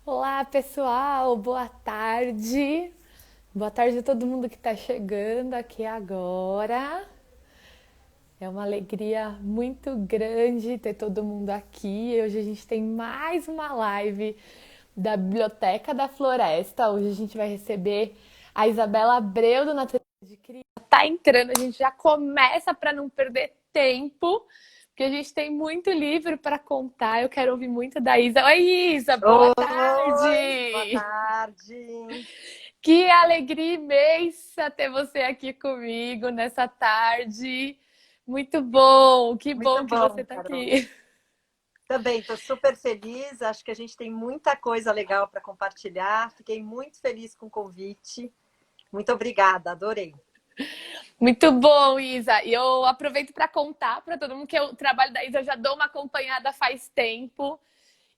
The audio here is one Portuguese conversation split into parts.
Olá, pessoal, boa tarde. Boa tarde a todo mundo que está chegando aqui agora. É uma alegria muito grande ter todo mundo aqui. Hoje a gente tem mais uma live da Biblioteca da Floresta. Hoje a gente vai receber a Isabela Abreu do Natureza de Criança. Tá entrando, a gente já começa para não perder tempo, porque a gente tem muito livro para contar. Eu quero ouvir muito da Isa. Oi, Isa, boa Oi, boa tarde! tarde. Que alegria imensa ter você aqui comigo nessa tarde. Muito bom, que Muito bom que você bom, está Carol. aqui. Também estou super feliz. Acho que a gente tem muita coisa legal para compartilhar. Fiquei muito feliz com o convite. Muito obrigada, adorei. Muito bom, Isa. E eu aproveito para contar para todo mundo que o trabalho da Isa eu já dou uma acompanhada faz tempo.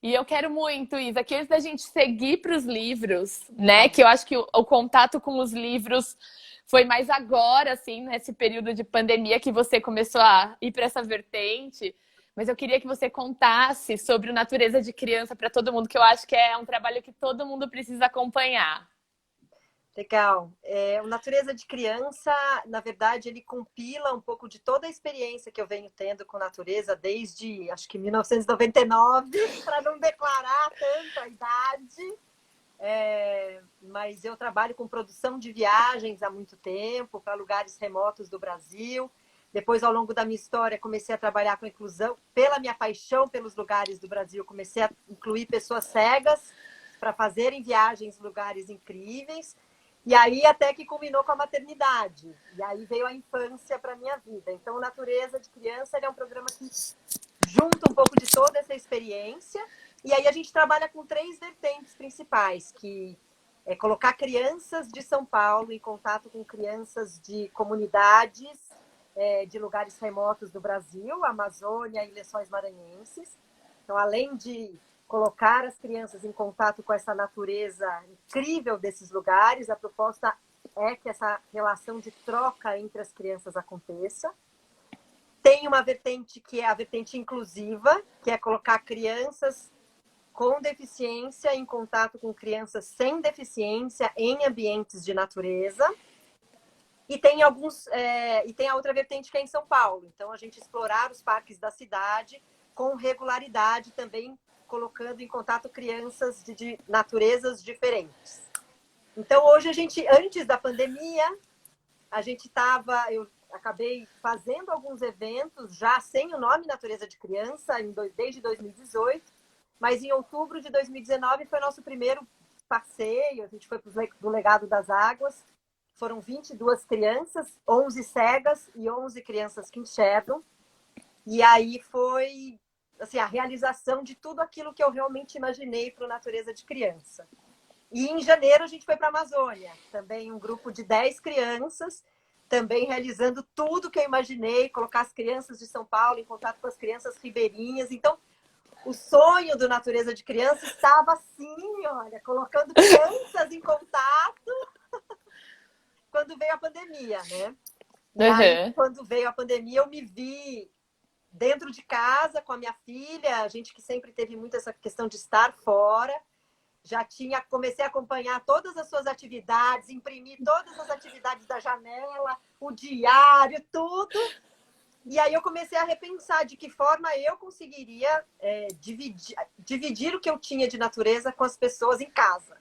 E eu quero muito, Isa, que antes da gente seguir para os livros, né? Que eu acho que o contato com os livros foi mais agora, assim, nesse período de pandemia que você começou a ir para essa vertente. Mas eu queria que você contasse sobre o Natureza de Criança para todo mundo, que eu acho que é um trabalho que todo mundo precisa acompanhar. Legal. O Natureza de Criança, na verdade, ele compila um pouco de toda a experiência que eu venho tendo com natureza desde, acho que 1999, para não declarar tanto a idade. Mas eu trabalho com produção de viagens há muito tempo, para lugares remotos do Brasil. Depois, ao longo da minha história, comecei a trabalhar com inclusão. Pela minha paixão pelos lugares do Brasil, comecei a incluir pessoas cegas para fazerem viagens em lugares incríveis. E aí, até que culminou com a maternidade. E aí veio a infância para a minha vida. Então, Natureza de Criança é um programa que junta um pouco de toda essa experiência. E aí a gente trabalha com três vertentes principais, que é colocar crianças de São Paulo em contato com crianças de comunidades de lugares remotos do Brasil, Amazônia e Lençóis Maranhenses. Então, além de colocar as crianças em contato com essa natureza incrível desses lugares, a proposta é que essa relação de troca entre as crianças aconteça. Tem uma vertente que é a vertente inclusiva, que é colocar crianças com deficiência em contato com crianças sem deficiência em ambientes de natureza. E tem e tem a outra vertente que é em São Paulo. Então, a gente explorar os parques da cidade com regularidade, também colocando em contato crianças de naturezas diferentes. Então, hoje antes da pandemia, eu acabei fazendo alguns eventos já sem o nome Natureza de Criança desde 2018, mas em outubro de 2019 foi nosso primeiro passeio. A gente foi do Legado das Águas. Foram 22 crianças, 11 cegas e 11 crianças que enxergam. E aí foi assim, a realização de tudo aquilo que eu realmente imaginei para o Natureza de Criança. E em janeiro a gente foi para a Amazônia, também um grupo de 10 crianças, também realizando tudo que eu imaginei, colocar as crianças de São Paulo em contato com as crianças ribeirinhas. Então, o sonho do Natureza de Criança estava assim, olha, colocando crianças em contato quando veio a pandemia, né? E aí, Uhum. quando veio a pandemia, eu me vi dentro de casa com a minha filha, a gente que sempre teve muito essa questão de estar fora. Comecei a acompanhar todas as suas atividades, imprimir todas as atividades da janela, o diário, tudo. E aí eu comecei a repensar de que forma eu conseguiria dividir o que eu tinha de natureza com as pessoas em casa.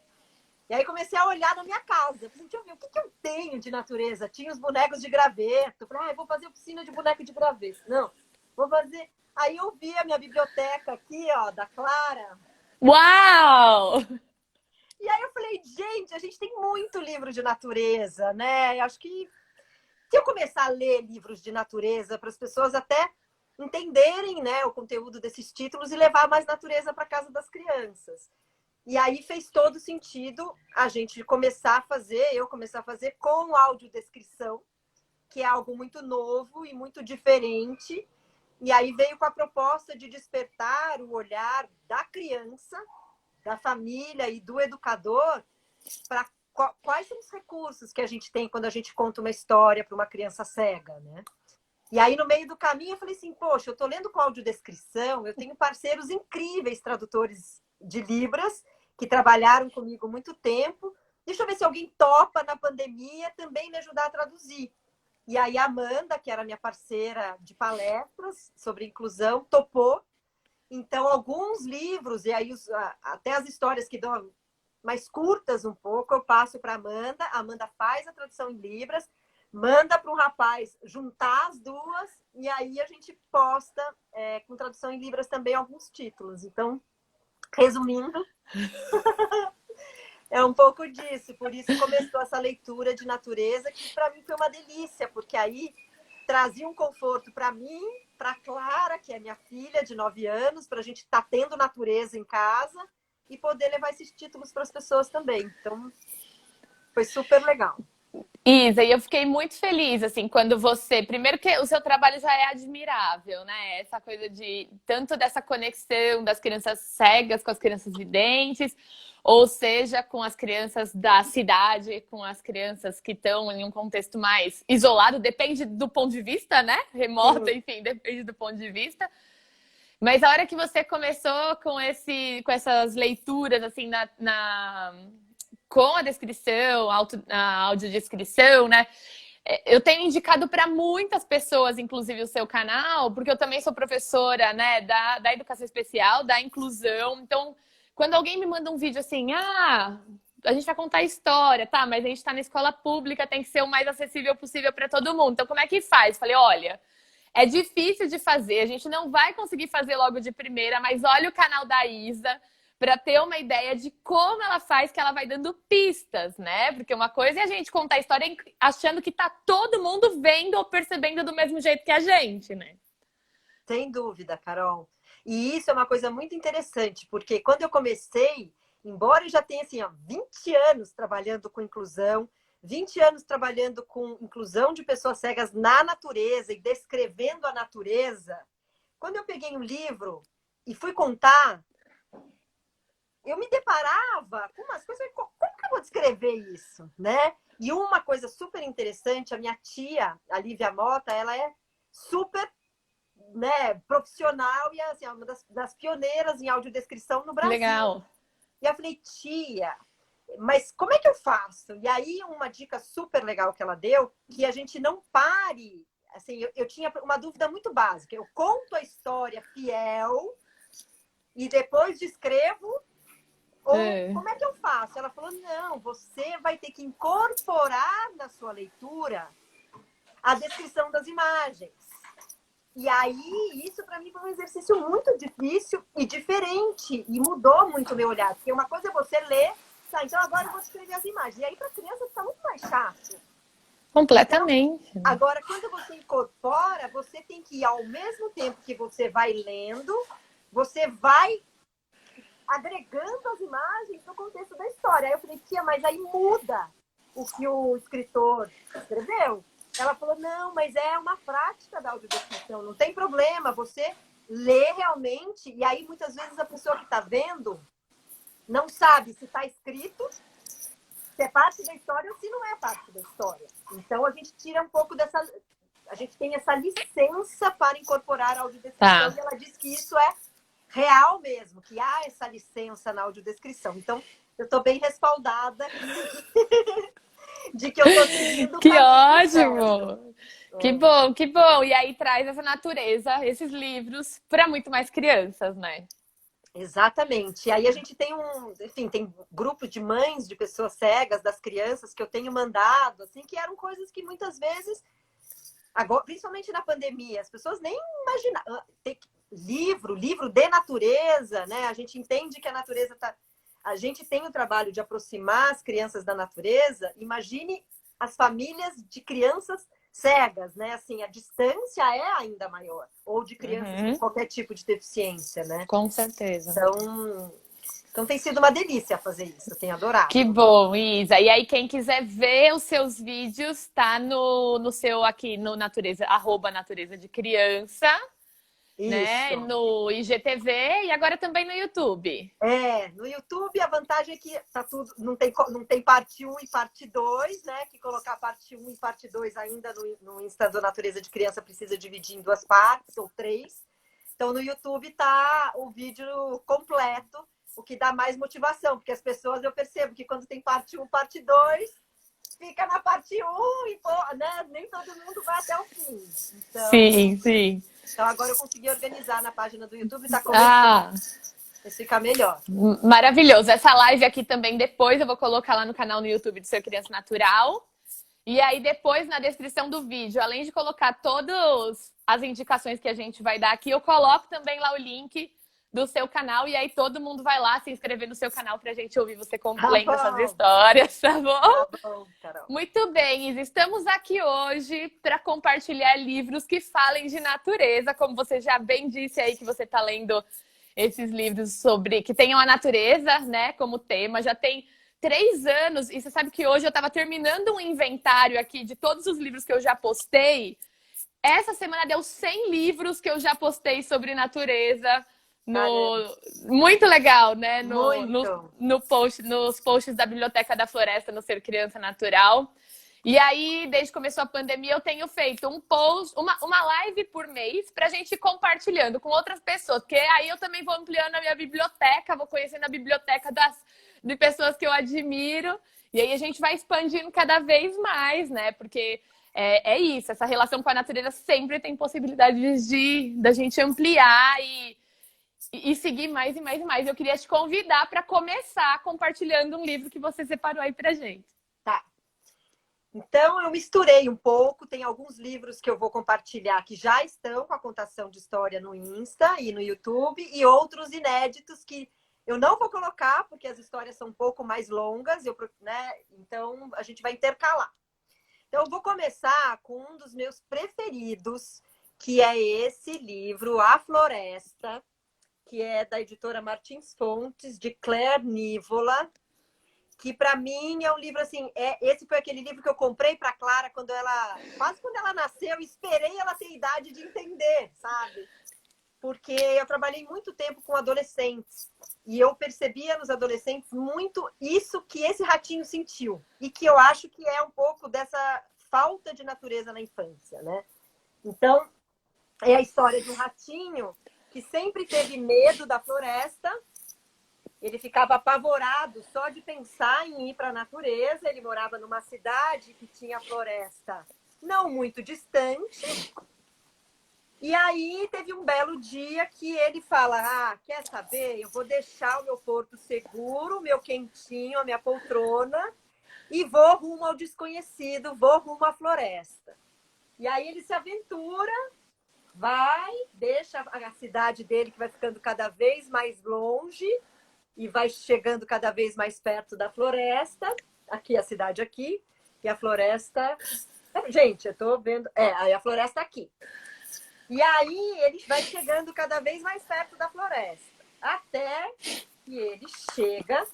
E aí comecei a olhar na minha casa. Falei, deixa eu ver, o que eu tenho de natureza? Tinha os bonecos de graveto. Falei, vou fazer oficina de boneco de graveto. Não, vou fazer... Aí eu vi a minha biblioteca aqui, ó, da Clara. Uau! E aí eu falei, gente, a gente tem muito livro de natureza, né? Acho que se eu começar a ler livros de natureza para as pessoas até entenderem, né, o conteúdo desses títulos e levar mais natureza para casa das crianças. E aí fez todo sentido a gente eu começar a fazer com audiodescrição, que é algo muito novo e muito diferente. E aí veio com a proposta de despertar o olhar da criança, da família e do educador para quais são os recursos que a gente tem quando a gente conta uma história para uma criança cega, né? E aí, no meio do caminho, eu falei assim, poxa, eu estou lendo com audiodescrição, eu tenho parceiros incríveis, tradutores de Libras, que trabalharam comigo muito tempo. Deixa eu ver se alguém topa na pandemia também me ajudar a traduzir. E aí a Amanda, que era minha parceira de palestras sobre inclusão, topou. Então, alguns livros, e aí até as histórias que dão mais curtas um pouco, eu passo para a Amanda faz a tradução em Libras, manda para um rapaz juntar as duas, e aí a gente posta com tradução em Libras também alguns títulos. Então, resumindo, é um pouco disso. Por isso começou essa leitura de natureza, que para mim foi uma delícia, porque aí trazia um conforto para mim, para Clara, que é minha filha de 9 anos, para a gente estar tendo natureza em casa e poder levar esses títulos para as pessoas também. Então, foi super legal. Isa, e eu fiquei muito feliz, assim, quando você... Primeiro que o seu trabalho já é admirável, né? Essa coisa de... Tanto dessa conexão das crianças cegas com as crianças videntes, ou seja, com as crianças da cidade, com as crianças que estão em um contexto mais isolado. Depende do ponto de vista, né? Remoto, enfim, depende do ponto de vista. Mas a hora que você começou com essas leituras, assim, com a descrição, a audiodescrição, né? Eu tenho indicado para muitas pessoas, inclusive o seu canal, porque eu também sou professora, né, da educação especial, da inclusão. Então, quando alguém me manda um vídeo assim, a gente vai contar a história, tá? Mas a gente está na escola pública, tem que ser o mais acessível possível para todo mundo. Então, como é que faz? Falei, olha, é difícil de fazer, a gente não vai conseguir fazer logo de primeira, mas olha o canal da Isa, para ter uma ideia de como ela faz, que ela vai dando pistas, né? Porque uma coisa é a gente contar a história achando que tá todo mundo vendo ou percebendo do mesmo jeito que a gente, né? Sem dúvida, Carol. E isso é uma coisa muito interessante, porque quando eu comecei, embora eu já tenha assim, 20 anos trabalhando com inclusão, 20 anos trabalhando com inclusão de pessoas cegas na natureza e descrevendo a natureza, quando eu peguei um livro e fui contar, eu me deparava com umas coisas, como que eu vou descrever isso, né? E uma coisa super interessante, a minha tia, a Lívia Mota, ela é super, né, profissional e assim, uma das pioneiras em audiodescrição no Brasil. Legal. E eu falei, tia, mas como é que eu faço? E aí uma dica super legal que ela deu, que a gente não pare, assim, eu tinha uma dúvida muito básica, eu conto a história fiel e depois descrevo. Ou como é que eu faço? Ela falou, não, você vai ter que incorporar na sua leitura a descrição das imagens. E aí, isso para mim foi um exercício muito difícil e diferente. E mudou muito o meu olhar. Porque uma coisa é você ler, tá, então agora eu vou descrever as imagens. E aí para a criança fica muito mais chato. Completamente. Então, agora, quando você incorpora, você tem que ir ao mesmo tempo que você vai lendo, você vai agregando as imagens no contexto da história. Aí eu falei, tia, mas aí muda o que o escritor escreveu. Ela falou, não, mas é uma prática da audiodescrição, não tem problema, você lê realmente, e aí muitas vezes a pessoa que está vendo não sabe se está escrito, se é parte da história ou se não é parte da história. Então a gente tira um pouco dessa... A gente tem essa licença para incorporar a audiodescrição, e ela diz que isso é real mesmo, que há essa licença na audiodescrição. Então, eu estou bem respaldada de que eu estou seguindo. Que ótimo! Que bom, que bom! E aí traz essa natureza, esses livros, para muito mais crianças, né? Exatamente. E aí a gente tem tem grupo de mães de pessoas cegas, das crianças, que eu tenho mandado, assim, que eram coisas que muitas vezes, agora, principalmente na pandemia, as pessoas nem imaginavam. Livro de natureza, né? A gente entende que a natureza está... A gente tem o trabalho de aproximar as crianças da natureza. Imagine as famílias de crianças cegas, né? Assim, a distância é ainda maior. Ou de crianças com qualquer tipo de deficiência, né? Com certeza. Então tem sido uma delícia fazer isso. Eu tenho adorado. Que bom, Isa. E aí, quem quiser ver os seus vídeos, tá no seu aqui no Natureza, @Natureza de Criança. Isso. Né? No IGTV e agora também no YouTube. No YouTube a vantagem é que tá tudo, não tem parte 1 e parte 2, né? Que colocar parte 1 e parte 2 ainda no Insta do Natureza de Criança precisa dividir em 2 partes ou 3. Então no YouTube tá o vídeo completo o que dá mais motivação, porque as pessoas, eu percebo que quando tem parte 1, parte 2, fica na parte 1 e, pô, né, nem todo mundo vai até o fim. Sim, sim. Então agora eu consegui organizar na página do YouTube, tá começando. Ah, Vai ficar melhor. maravilhoso. Essa live aqui também depois eu vou colocar lá no canal no YouTube do Ser Criança Natural. E aí depois na descrição do vídeo, além de colocar todas as indicações que a gente vai dar aqui, eu coloco também lá o link do seu canal e aí todo mundo vai lá se inscrever no seu canal pra gente ouvir você lendo essas histórias, tá bom? Tá bom, Carol. Muito bem, Isis, estamos aqui hoje para compartilhar livros que falem de natureza, como você já bem disse aí que você está lendo esses livros sobre que tenham a natureza, né, como tema. Já tem 3 anos e você sabe que hoje eu estava terminando um inventário aqui de todos os livros que eu já postei. Essa semana deu 100 livros que eu já postei sobre natureza. Muito legal, né? No post, nos posts da Biblioteca da Floresta, no Ser Criança Natural. E aí, desde que começou a pandemia, eu tenho feito um post, uma live por mês pra gente ir compartilhando com outras pessoas. Porque aí eu também vou ampliando a minha biblioteca, vou conhecendo a biblioteca de pessoas que eu admiro. E aí a gente vai expandindo cada vez mais, né? Porque é isso, essa relação com a natureza sempre tem possibilidades da gente ampliar e seguir mais e mais e mais. Eu queria te convidar para começar compartilhando um livro que você separou aí pra gente. Tá. Então, eu misturei um pouco. Tem alguns livros que eu vou compartilhar que já estão com a contação de história no Insta e no YouTube, e outros inéditos que eu não vou colocar, porque as histórias são um pouco mais longas, né? Então, a gente vai intercalar. Então, eu vou começar com um dos meus preferidos, que é esse livro, A Floresta, que é da editora Martins Fontes, de Claire Nivola, que para mim é um livro assim, esse foi aquele livro que eu comprei para Clara quase quando ela nasceu, esperei ela ter idade de entender, sabe? Porque eu trabalhei muito tempo com adolescentes e eu percebia nos adolescentes muito isso que esse ratinho sentiu e que eu acho que é um pouco dessa falta de natureza na infância, né? Então, é a história de um ratinho que sempre teve medo da floresta. Ele ficava apavorado só de pensar em ir para a natureza. Ele morava numa cidade que tinha floresta não muito distante. E aí teve um belo dia que ele fala: quer saber? Eu vou deixar o meu porto seguro, o meu quentinho, a minha poltrona e vou rumo ao desconhecido, vou rumo à floresta. E aí ele se aventura, vai, deixa a cidade dele que vai ficando cada vez mais longe e vai chegando cada vez mais perto da floresta. Aqui, a cidade aqui, e a floresta... Gente, eu tô vendo... aí a floresta aqui. E aí ele vai chegando cada vez mais perto da floresta. Até que ele chega,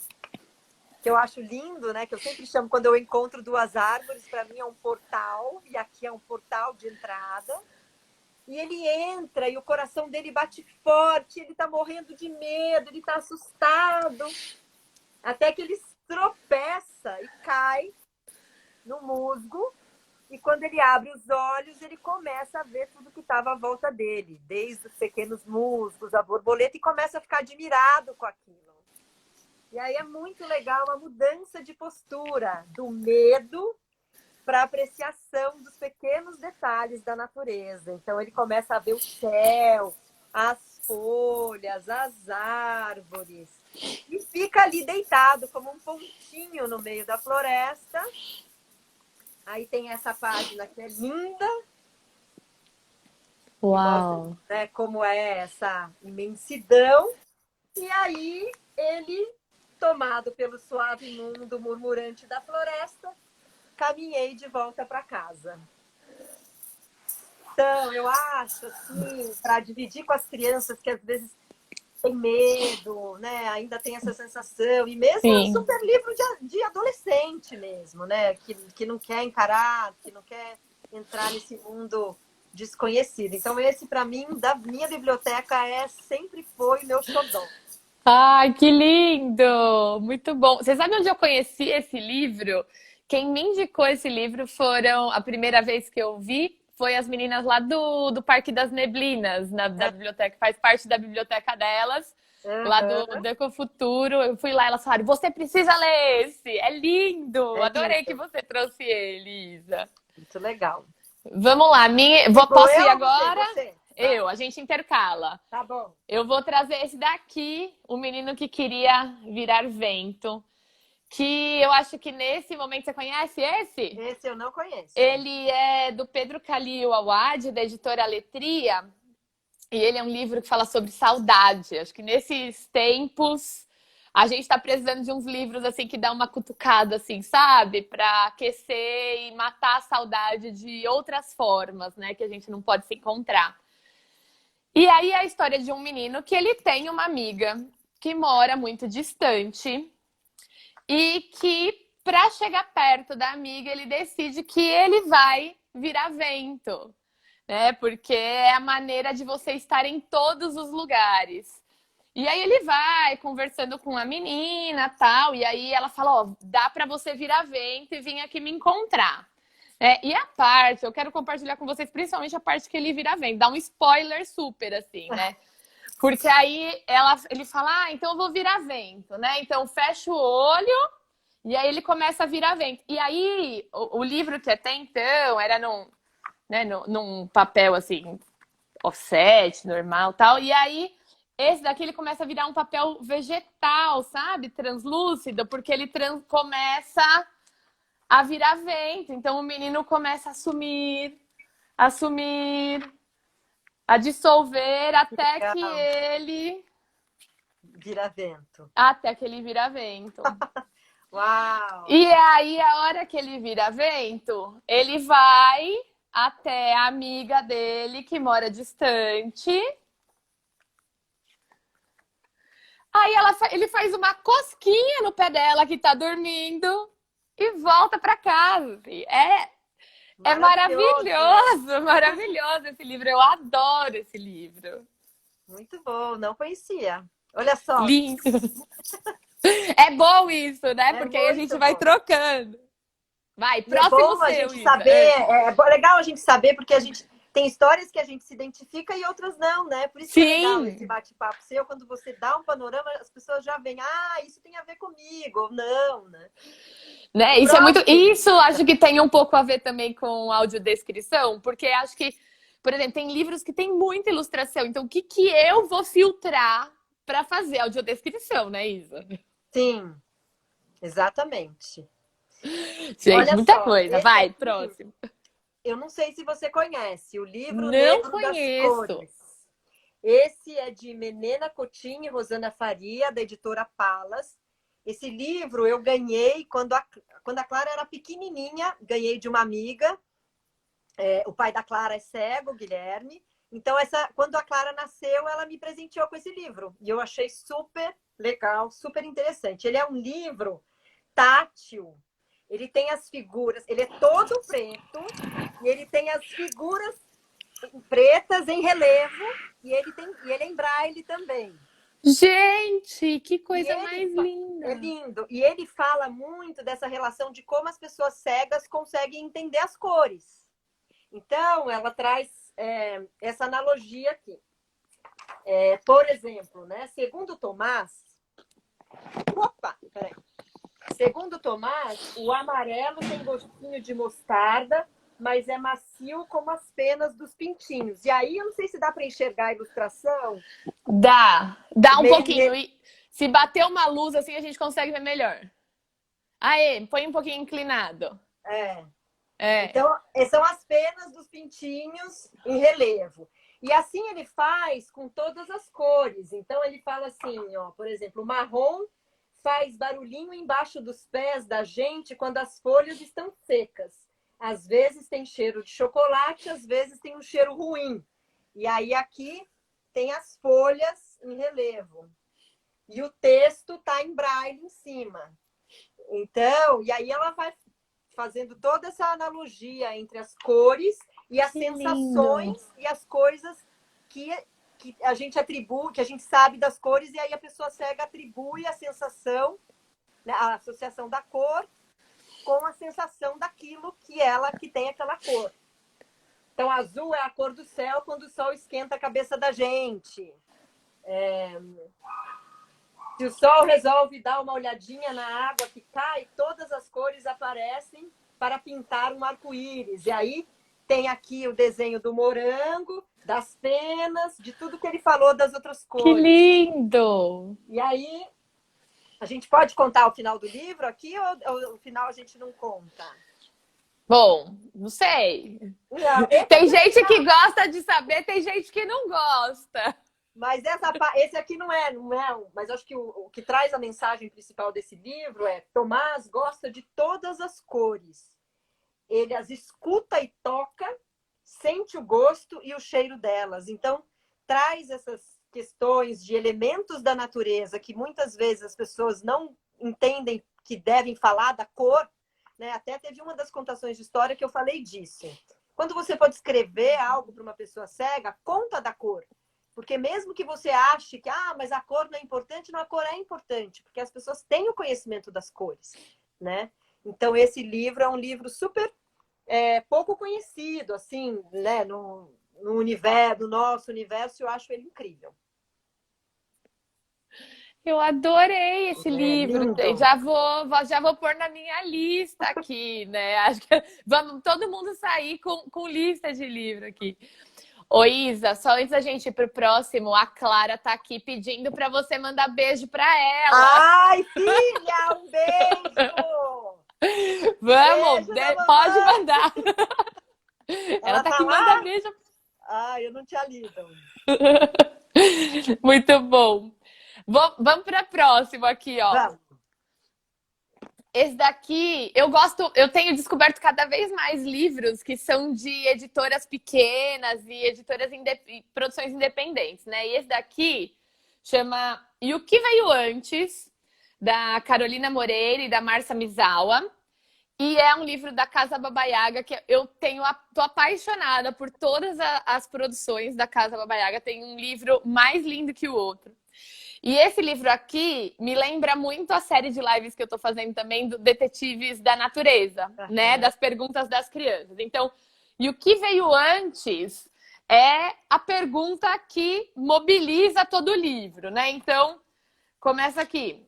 que eu acho lindo, né? Que eu sempre chamo, quando eu encontro 2 árvores, para mim é um portal, e aqui é um portal de entrada. E ele entra e o coração dele bate forte, ele tá morrendo de medo, ele tá assustado. Até que ele tropeça e cai no musgo. E quando ele abre os olhos, ele começa a ver tudo que estava à volta dele, desde os pequenos musgos, a borboleta, e começa a ficar admirado com aquilo. E aí é muito legal a mudança de postura, do medo para a apreciação dos pequenos detalhes da natureza. Então ele começa a ver o céu, as folhas, as árvores, e fica ali deitado como um pontinho no meio da floresta. Aí tem essa página que é linda. Uau! Mostra, né, como é essa imensidão. E aí ele, tomado pelo suave mundo murmurante da floresta, caminhei de volta para casa. Então, eu acho, assim, para dividir com as crianças que às vezes tem medo, né? Ainda tem essa sensação. E mesmo é um super livro de adolescente mesmo, né? Que não quer encarar, que não quer entrar nesse mundo desconhecido. Então, esse, para mim, da minha biblioteca, sempre foi meu xodó. Ai, que lindo! Muito bom. Você sabe onde eu conheci esse livro? Quem me indicou esse livro foram, a primeira vez que eu vi, foi as meninas lá do Parque das Neblinas, da biblioteca, faz parte da biblioteca delas. lá do Aham. Ecofuturo. Eu fui lá, elas falaram, você precisa ler esse, é lindo. É Adorei que lindo. você trouxe ele, Isa. Muito legal. Vamos lá, Tipo, posso ir eu ou você? agora? Você. Vai. A gente intercala. Tá bom. Eu vou trazer esse daqui, o menino que queria virar vento, que eu acho que nesse momento você conhece esse? Esse eu não conheço. Ele é do Pedro Khalil Awad, da editora Letria, e ele é um livro que fala sobre saudade. Acho que nesses tempos a gente está precisando de uns livros assim que dá uma cutucada, assim, sabe? Para aquecer e matar a saudade de outras formas, né? Que a gente não pode se encontrar. E aí é a história de um menino que ele tem uma amiga que mora muito distante e que, para chegar perto da amiga, ele decide que ele vai virar vento, né? Porque é a maneira de você estar em todos os lugares. E aí ele vai conversando com a menina, tal, e aí ela fala, ó, dá para você virar vento e vir aqui me encontrar. E a parte, eu quero compartilhar com vocês, principalmente a parte que ele vira vento, dá um spoiler super, assim, né? Porque aí ele fala, então eu vou virar vento, né? Então fecha o olho e aí ele começa a virar vento. E aí o livro que até então era num papel assim, offset, normal tal. E aí esse daqui ele começa a virar um papel vegetal, sabe? Translúcido, porque ele começa a virar vento. Então o menino começa a sumir, a dissolver Legal. Vira vento. até que ele vira vento. Uau! E aí, a hora que ele vira vento, ele vai até a amiga dele que mora distante. Aí ele faz uma cosquinha no pé dela que tá dormindo e volta para casa. É Maravilhoso! maravilhoso, maravilhoso esse livro. Eu adoro esse livro. Muito bom, não conhecia. Olha só, Lindo. É bom isso, né? é Porque aí a gente muito vai bom. trocando. Vai, E é próximo bom a seu, gente Isa. saber, legal a gente saber, porque a gente tem histórias que a gente se identifica e outras não, né? Por isso que é legal esse Sim, bate-papo seu, quando você dá um panorama, as pessoas já veem, isso tem a ver comigo, ou não, né? né? O Isso é muito. próximo, Isso acho que tem um pouco a ver também com audiodescrição, porque acho que, por exemplo, tem livros que tem muita ilustração. Então, o que que eu vou filtrar para fazer audiodescrição, né, Isa? sim, exatamente. Gente, Olha muita só, coisa. esse Vai, aqui, próximo. eu não sei se você conhece, o Livro Não Negro das conheço. Cores. Esse é de Menena Coutinho e Rosana Faria, da editora Palas. Esse livro eu ganhei quando a Clara era pequenininha, ganhei de uma amiga. O pai da Clara é cego, Guilherme. Então, quando a Clara nasceu, ela me presenteou com esse livro. E eu achei super legal, super interessante. Ele é um livro tátil. Ele tem as figuras, ele é todo preto e ele tem as figuras pretas em relevo e ele é em braille também. Gente, que E coisa mais é linda. lindo. E ele fala muito dessa relação de como as pessoas cegas conseguem entender as cores. Então, ela traz essa analogia aqui. Por exemplo, né? Segundo Tomás. Opa, peraí. Segundo Tomás, o amarelo tem gostinho de mostarda, mas é macio como as penas dos pintinhos. E aí, eu não sei se dá para enxergar a ilustração. Dá um Meio, pouquinho. E se bater uma luz assim, a gente consegue ver melhor. Aê, põe um pouquinho inclinado. é. É. Então, são as penas dos pintinhos em relevo. E assim ele faz com todas as cores. Então, ele fala assim, ó, por exemplo, o marrom faz barulhinho embaixo dos pés da gente quando as folhas estão secas. Às vezes tem cheiro de chocolate, às vezes tem um cheiro ruim. E aí aqui tem as folhas em relevo. E o texto está em braille em cima. Então, e aí ela vai fazendo toda essa analogia entre as cores e as Que lindo. sensações e as coisas que a gente atribui, que a gente sabe das cores, e aí a pessoa cega atribui a sensação, né, a associação da cor com a sensação daquilo que tem aquela cor. Então, azul é a cor do céu quando o sol esquenta a cabeça da gente. Se o sol resolve dar uma olhadinha na água que cai, todas as cores aparecem para pintar um arco-íris. E aí tem aqui o desenho do morango, das penas, de tudo que ele falou das outras Que cores. lindo! E aí, a gente pode contar o final do livro aqui ou o final a gente não conta? Bom, não sei. Não, esse Tem aqui é o gente que final. gosta de saber, tem gente que não gosta. Mas esse aqui não é. Mas acho que o que traz a mensagem principal desse livro é: Tomás gosta de todas as cores. Ele as escuta e toca, sente o gosto e o cheiro delas. Então, traz essas questões de elementos da natureza que muitas vezes as pessoas não entendem que devem falar da cor, né? Até teve uma das contações de história que eu falei disso. Quando você for descrever algo para uma pessoa cega, conta da cor. Porque mesmo que você ache que, mas a cor não é importante, não, a cor é importante, porque as pessoas têm o conhecimento das cores, né? Então, esse livro é um livro super pouco conhecido, assim, né? No universo, no nosso universo, eu acho ele incrível. Eu adorei esse É livro. lindo. Já vou pôr na minha lista aqui, né? Acho que vamos todo mundo sair com lista de livro aqui. Ô Isa, só antes da gente ir pro próximo, a Clara tá aqui pedindo para você mandar beijo para ela. Ai, filha, um beijo! Vamos, Beijo da pode mamãe! mandar. Ela Ela tá tá aqui, manda lá? beijo. Ai, eu não tinha lido. Muito bom. Vamos para a próxima aqui, ó. Vamos. Esse daqui, eu tenho descoberto cada vez mais livros que são de editoras pequenas e produções independentes, né? E esse daqui chama E o que veio antes, da Carolina Moreira e da Marcia Misawa. E é um livro da Casa Baba Yaga que tô apaixonada por todas as produções da Casa Baba Yaga. Tem um livro mais lindo que o outro. E esse livro aqui me lembra muito a série de lives que eu tô fazendo também do Detetives da Natureza, né? Uhum. Das perguntas das crianças. Então, e o que veio antes é a pergunta que mobiliza todo o livro, né? Então, começa aqui.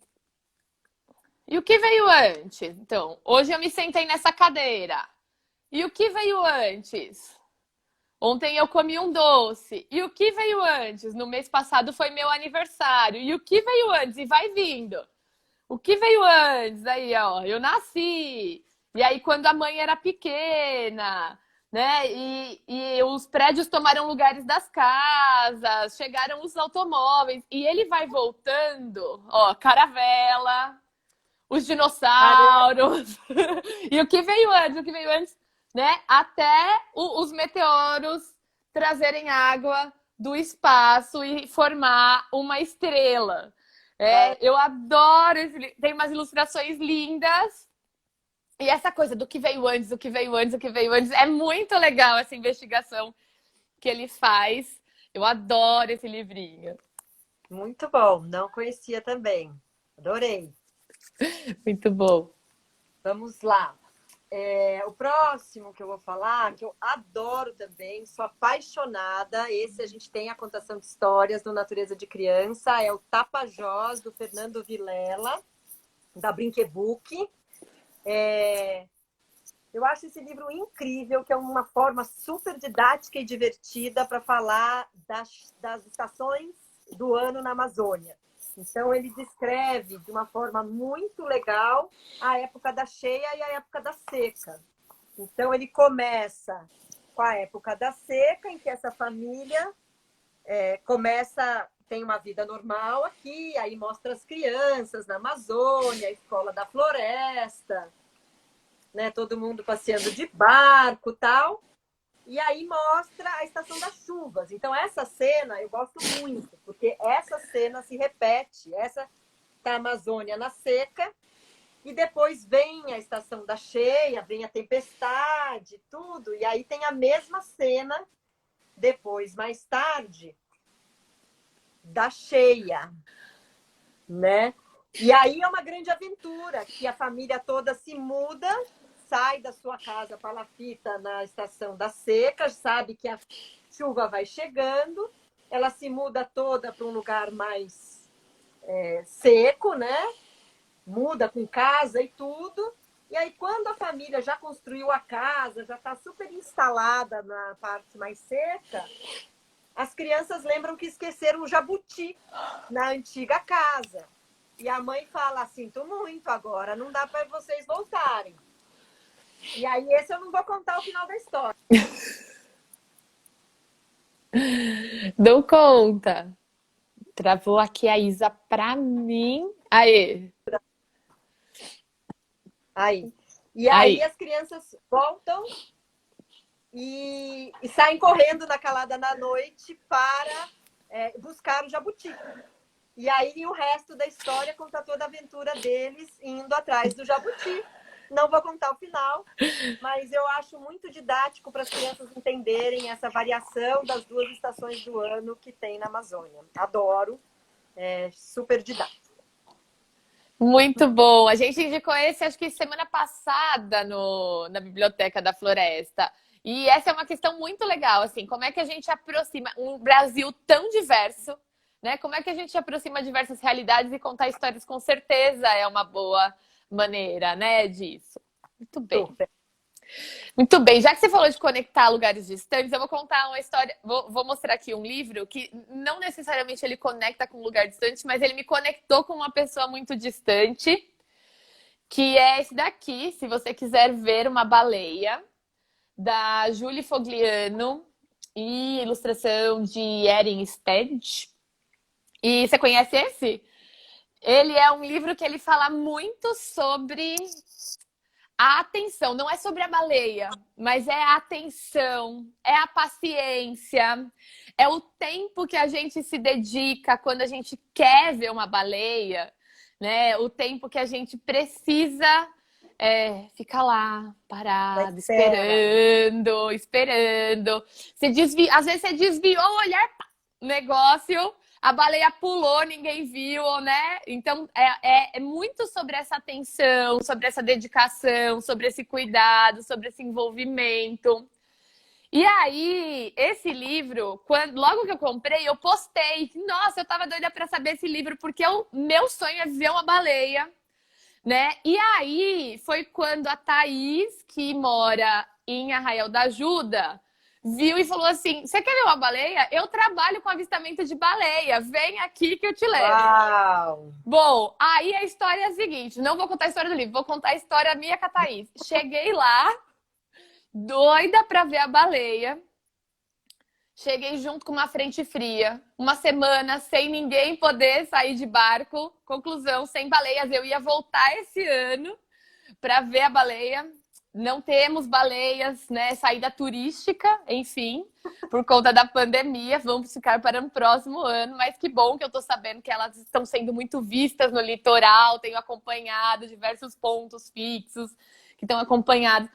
E o que veio antes? Então, hoje eu me sentei nessa cadeira. E o que veio antes? Ontem eu comi um doce. E o que veio antes? No mês passado foi meu aniversário. E o que veio antes? E vai vindo. O que veio antes? Aí, ó, eu nasci. E aí, quando a mãe era pequena, né? E os prédios tomaram lugares das casas, chegaram os automóveis. E ele vai voltando, ó, caravela, os Caramba. dinossauros. E o que veio antes? O que veio antes, né? Até os meteoros trazerem água do espaço e formar uma estrela. Eu adoro esse livro. Tem umas ilustrações lindas. E essa coisa do que veio antes, o que veio antes, o que veio antes, é muito legal essa investigação que ele faz. Eu adoro esse livrinho. Muito bom. Não conhecia também. Adorei. Muito bom. Vamos lá. O próximo que eu vou falar, que eu adoro também, sou apaixonada. Esse a gente tem a contação de histórias do Natureza de Criança, é o Tapajós, do Fernando Vilela, da Brinquebook. Eu acho esse livro incrível, que é uma forma super didática e divertida para falar das estações do ano na Amazônia. Então, ele descreve de uma forma muito legal a época da cheia e a época da seca. Então, ele começa com a época da seca, em que essa família tem uma vida normal aqui, aí mostra as crianças na Amazônia, a escola da floresta, né, todo mundo passeando de barco e tal. E aí mostra a estação das chuvas. Então, essa cena eu gosto muito, porque essa cena se repete. Essa da Amazônia na seca, e depois vem a estação da cheia, vem a tempestade, tudo. E aí tem a mesma cena, depois, mais tarde, da cheia, né? E aí é uma grande aventura, que a família toda se muda, sai da sua casa palafita na estação da seca, sabe que a chuva vai chegando, ela se muda toda para um lugar mais seco, né? Muda com casa e tudo. E aí, quando a família já construiu a casa, já está super instalada na parte mais seca, as crianças lembram que esqueceram o jabuti na antiga casa. E a mãe fala, sinto muito agora, não dá para vocês voltarem. E aí, esse eu não vou contar o final da história. Não conta. Travou aqui a Isa pra mim. Aê, Aí. E aí, aí. as crianças voltam e saem correndo na calada da noite para buscar o jabuti. E aí o resto da história conta toda a aventura deles indo atrás do jabuti. Não vou contar o final, mas eu acho muito didático para as crianças entenderem essa variação das duas estações do ano que tem na Amazônia. Adoro, é super didático. Muito bom. A gente indicou esse, acho que semana passada na Biblioteca da Floresta. E essa é uma questão muito legal, assim, como é que a gente aproxima um Brasil tão diverso, né? Como é que a gente aproxima diversas realidades e contar histórias com certeza é uma boa maneira, né, disso. Muito bem. Super. Muito bem, já que você falou de conectar lugares distantes, eu vou contar uma história, vou mostrar aqui um livro que não necessariamente ele conecta com um lugar distante, mas ele me conectou com uma pessoa muito distante, que é esse daqui, se você quiser ver uma baleia, da Julie Fogliano, e ilustração de Erin Sped. E você conhece esse? Ele é um livro que ele fala muito sobre a atenção, não é sobre a baleia, mas é a atenção, é a paciência, é o tempo que a gente se dedica quando a gente quer ver uma baleia, né? O tempo que a gente precisa ficar lá, parado, esperando. Às vezes você desviou o olhar, negócio, a baleia pulou, ninguém viu, né? Então, é muito sobre essa atenção, sobre essa dedicação, sobre esse cuidado, sobre esse envolvimento. E aí, esse livro, logo que eu comprei, eu postei. Nossa, eu tava doida pra saber esse livro, porque meu sonho é ver uma baleia, né? E aí, foi quando a Thaís, que mora em Arraial da Ajuda, viu e falou assim, você quer ver uma baleia? Eu trabalho com avistamento de baleia, vem aqui que eu te levo. Uau! Bom, aí a história é a seguinte, não vou contar a história do livro, vou contar a história minha com a Thaís. Cheguei lá, doida pra ver a baleia, cheguei junto com uma frente fria, uma semana sem ninguém poder sair de barco, conclusão, sem baleias, eu ia voltar esse ano pra ver a baleia. Não temos baleias, né? Saída turística, enfim, por conta da pandemia. Vamos ficar para um próximo ano, mas que bom que eu estou sabendo que elas estão sendo muito vistas no litoral. Tenho acompanhado diversos pontos fixos que estão acompanhando,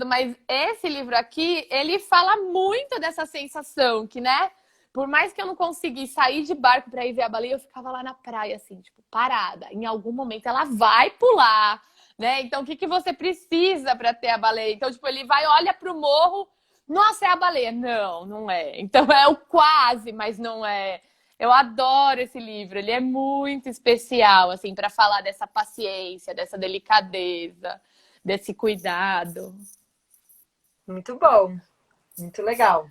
mas esse livro aqui, ele fala muito dessa sensação que, né? Por mais que eu não conseguisse sair de barco para ir ver a baleia, eu ficava lá na praia, assim, tipo, parada. Em algum momento ela vai pular. Né? Então, o que você precisa para ter a baleia? Então, tipo, ele vai, olha para o morro, nossa, é a baleia. Não, não é. Então, é o quase, mas não é. Eu adoro esse livro, ele é muito especial, assim, para falar dessa paciência, dessa delicadeza, desse cuidado. Muito bom, muito legal.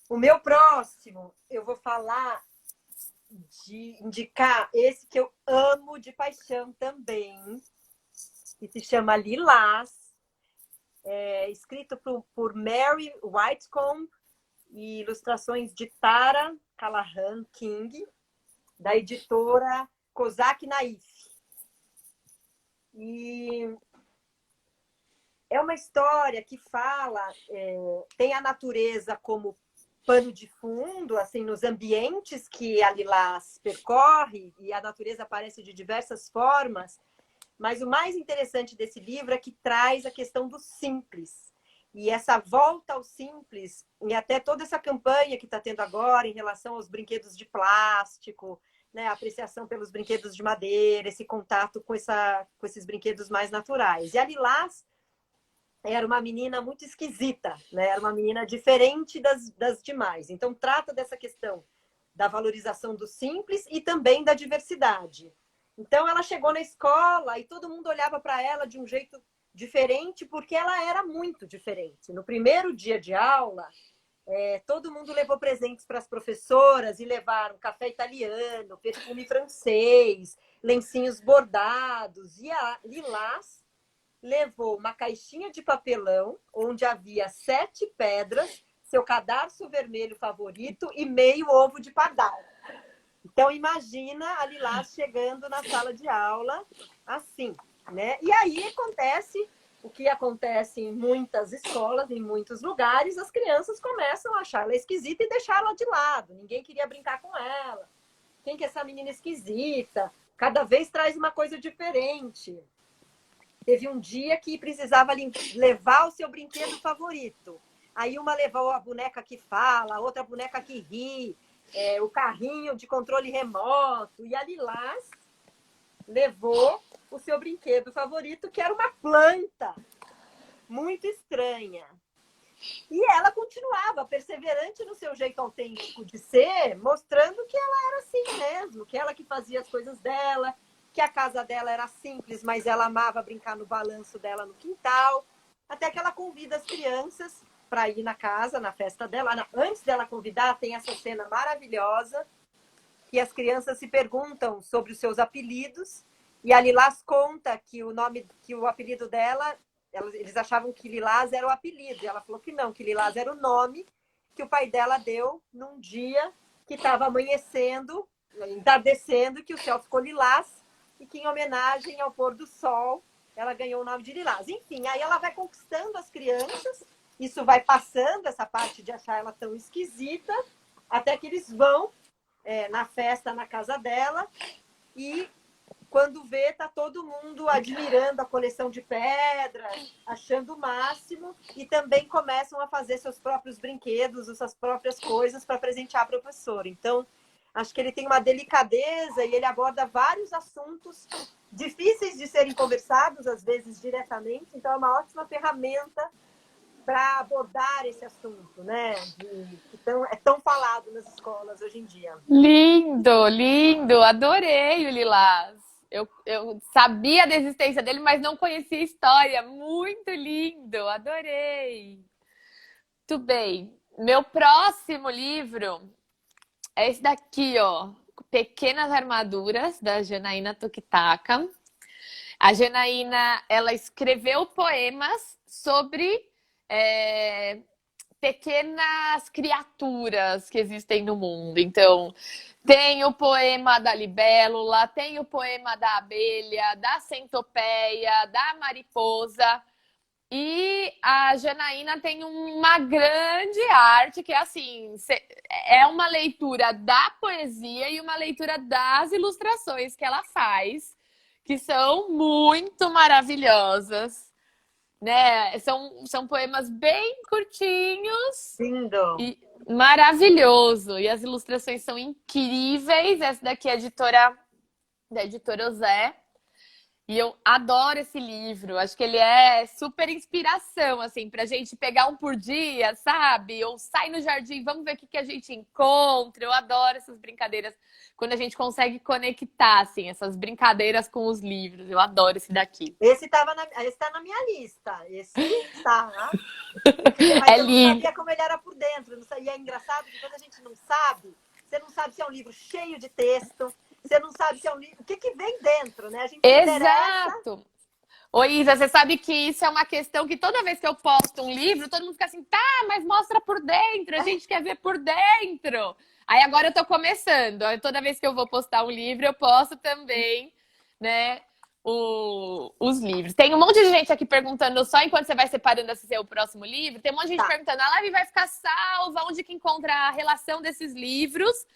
O meu próximo, eu vou falar de indicar esse que eu amo de paixão também, que se chama Lilás, escrito por Mary Whitcomb e ilustrações de Tara Callahan King, da editora Kozak Naif. E é uma história que fala, tem a natureza como pano de fundo, assim, nos ambientes que a Lilás percorre, e a natureza aparece de diversas formas, mas o mais interessante desse livro é que traz a questão do simples. E essa volta ao simples, e até toda essa campanha que está tendo agora em relação aos brinquedos de plástico, né, a apreciação pelos brinquedos de madeira, esse contato com esses brinquedos mais naturais. E a Lilás era uma menina muito esquisita, né? Era uma menina diferente das demais. Então, trata dessa questão da valorização do simples e também da diversidade. Então, ela chegou na escola e todo mundo olhava para ela de um jeito diferente, porque ela era muito diferente. No primeiro dia de aula, todo mundo levou presentes para as professoras e levaram café italiano, perfume francês, lencinhos bordados. E a Lilás levou uma caixinha de papelão onde havia 7 pedras, seu cadarço vermelho favorito e meio ovo de pardal. Então, imagina a Lilás chegando na sala de aula assim, né? E aí acontece o que acontece em muitas escolas, em muitos lugares, as crianças começam a achar ela esquisita e deixar ela de lado. Ninguém queria brincar com ela. Quem que é essa menina esquisita? Cada vez traz uma coisa diferente. Teve um dia que precisava levar o seu brinquedo favorito. Aí uma levou a boneca que fala, a outra a boneca que ri, o carrinho de controle remoto. E a Lilás levou o seu brinquedo favorito, que era uma planta muito estranha. E ela continuava perseverante no seu jeito autêntico de ser, mostrando que ela era assim mesmo, que ela que fazia as coisas dela, que a casa dela era simples, mas ela amava brincar no balanço dela no quintal, até que ela convida as crianças para ir na casa, na festa dela. Antes dela convidar, tem essa cena maravilhosa, que as crianças se perguntam sobre os seus apelidos, e a Lilás conta que o apelido dela, eles achavam que Lilás era o apelido, e ela falou que não, que Lilás era o nome que o pai dela deu num dia que estava amanhecendo, entardecendo, que o céu ficou lilás, e que em homenagem ao pôr do sol, ela ganhou o nome de Lilás. Enfim, aí ela vai conquistando as crianças, isso vai passando, essa parte de achar ela tão esquisita, até que eles vão na festa na casa dela, e quando vê, tá todo mundo admirando a coleção de pedras, achando o máximo, e também começam a fazer seus próprios brinquedos, suas próprias coisas para presentear a professora. Então, acho que ele tem uma delicadeza e ele aborda vários assuntos difíceis de serem conversados, às vezes diretamente. Então, é uma ótima ferramenta para abordar esse assunto, né? É tão falado nas escolas hoje em dia. Lindo, lindo, adorei o Lilás. Eu sabia da existência dele, mas não conhecia a história. Muito lindo, adorei. Muito bem. Meu próximo livro é esse daqui, ó. Pequenas Armaduras, da Janaína Tokitaka. A Janaína, ela escreveu poemas sobre pequenas criaturas que existem no mundo. Então, tem o poema da libélula, tem o poema da abelha, da centopeia, da mariposa. E a Janaína tem uma grande arte que é assim, é uma leitura da poesia e uma leitura das ilustrações que ela faz, que são muito maravilhosas, né? São poemas bem curtinhos. Lindo! E maravilhoso! E as ilustrações são incríveis. Essa daqui é da editora Ozé. E eu adoro esse livro. Acho que ele é super inspiração, assim, pra gente pegar um por dia, sabe? Ou sai no jardim, vamos ver o que a gente encontra. Eu adoro essas brincadeiras. Quando a gente consegue conectar, assim, essas brincadeiras com os livros. Eu adoro esse daqui. Esse tá na minha lista. Esse está, né? Mas É eu não lindo. sabia como ele era por dentro. E é engraçado que quando a gente não sabe, você não sabe se é um livro cheio de texto, você não sabe se é um livro... O que vem dentro, né? A gente Exato! Ô, Isa, você sabe que isso é uma questão que toda vez que eu posto um livro, todo mundo fica assim, tá, mas mostra por dentro, a gente quer ver por dentro. Aí agora eu tô começando. Toda vez que eu vou postar um livro, eu posto também, né, os livros. Tem um monte de gente aqui perguntando, só enquanto você vai separando esse seu próximo livro, tem um monte de gente perguntando, a live vai ficar salva? Onde que encontra a relação desses livros?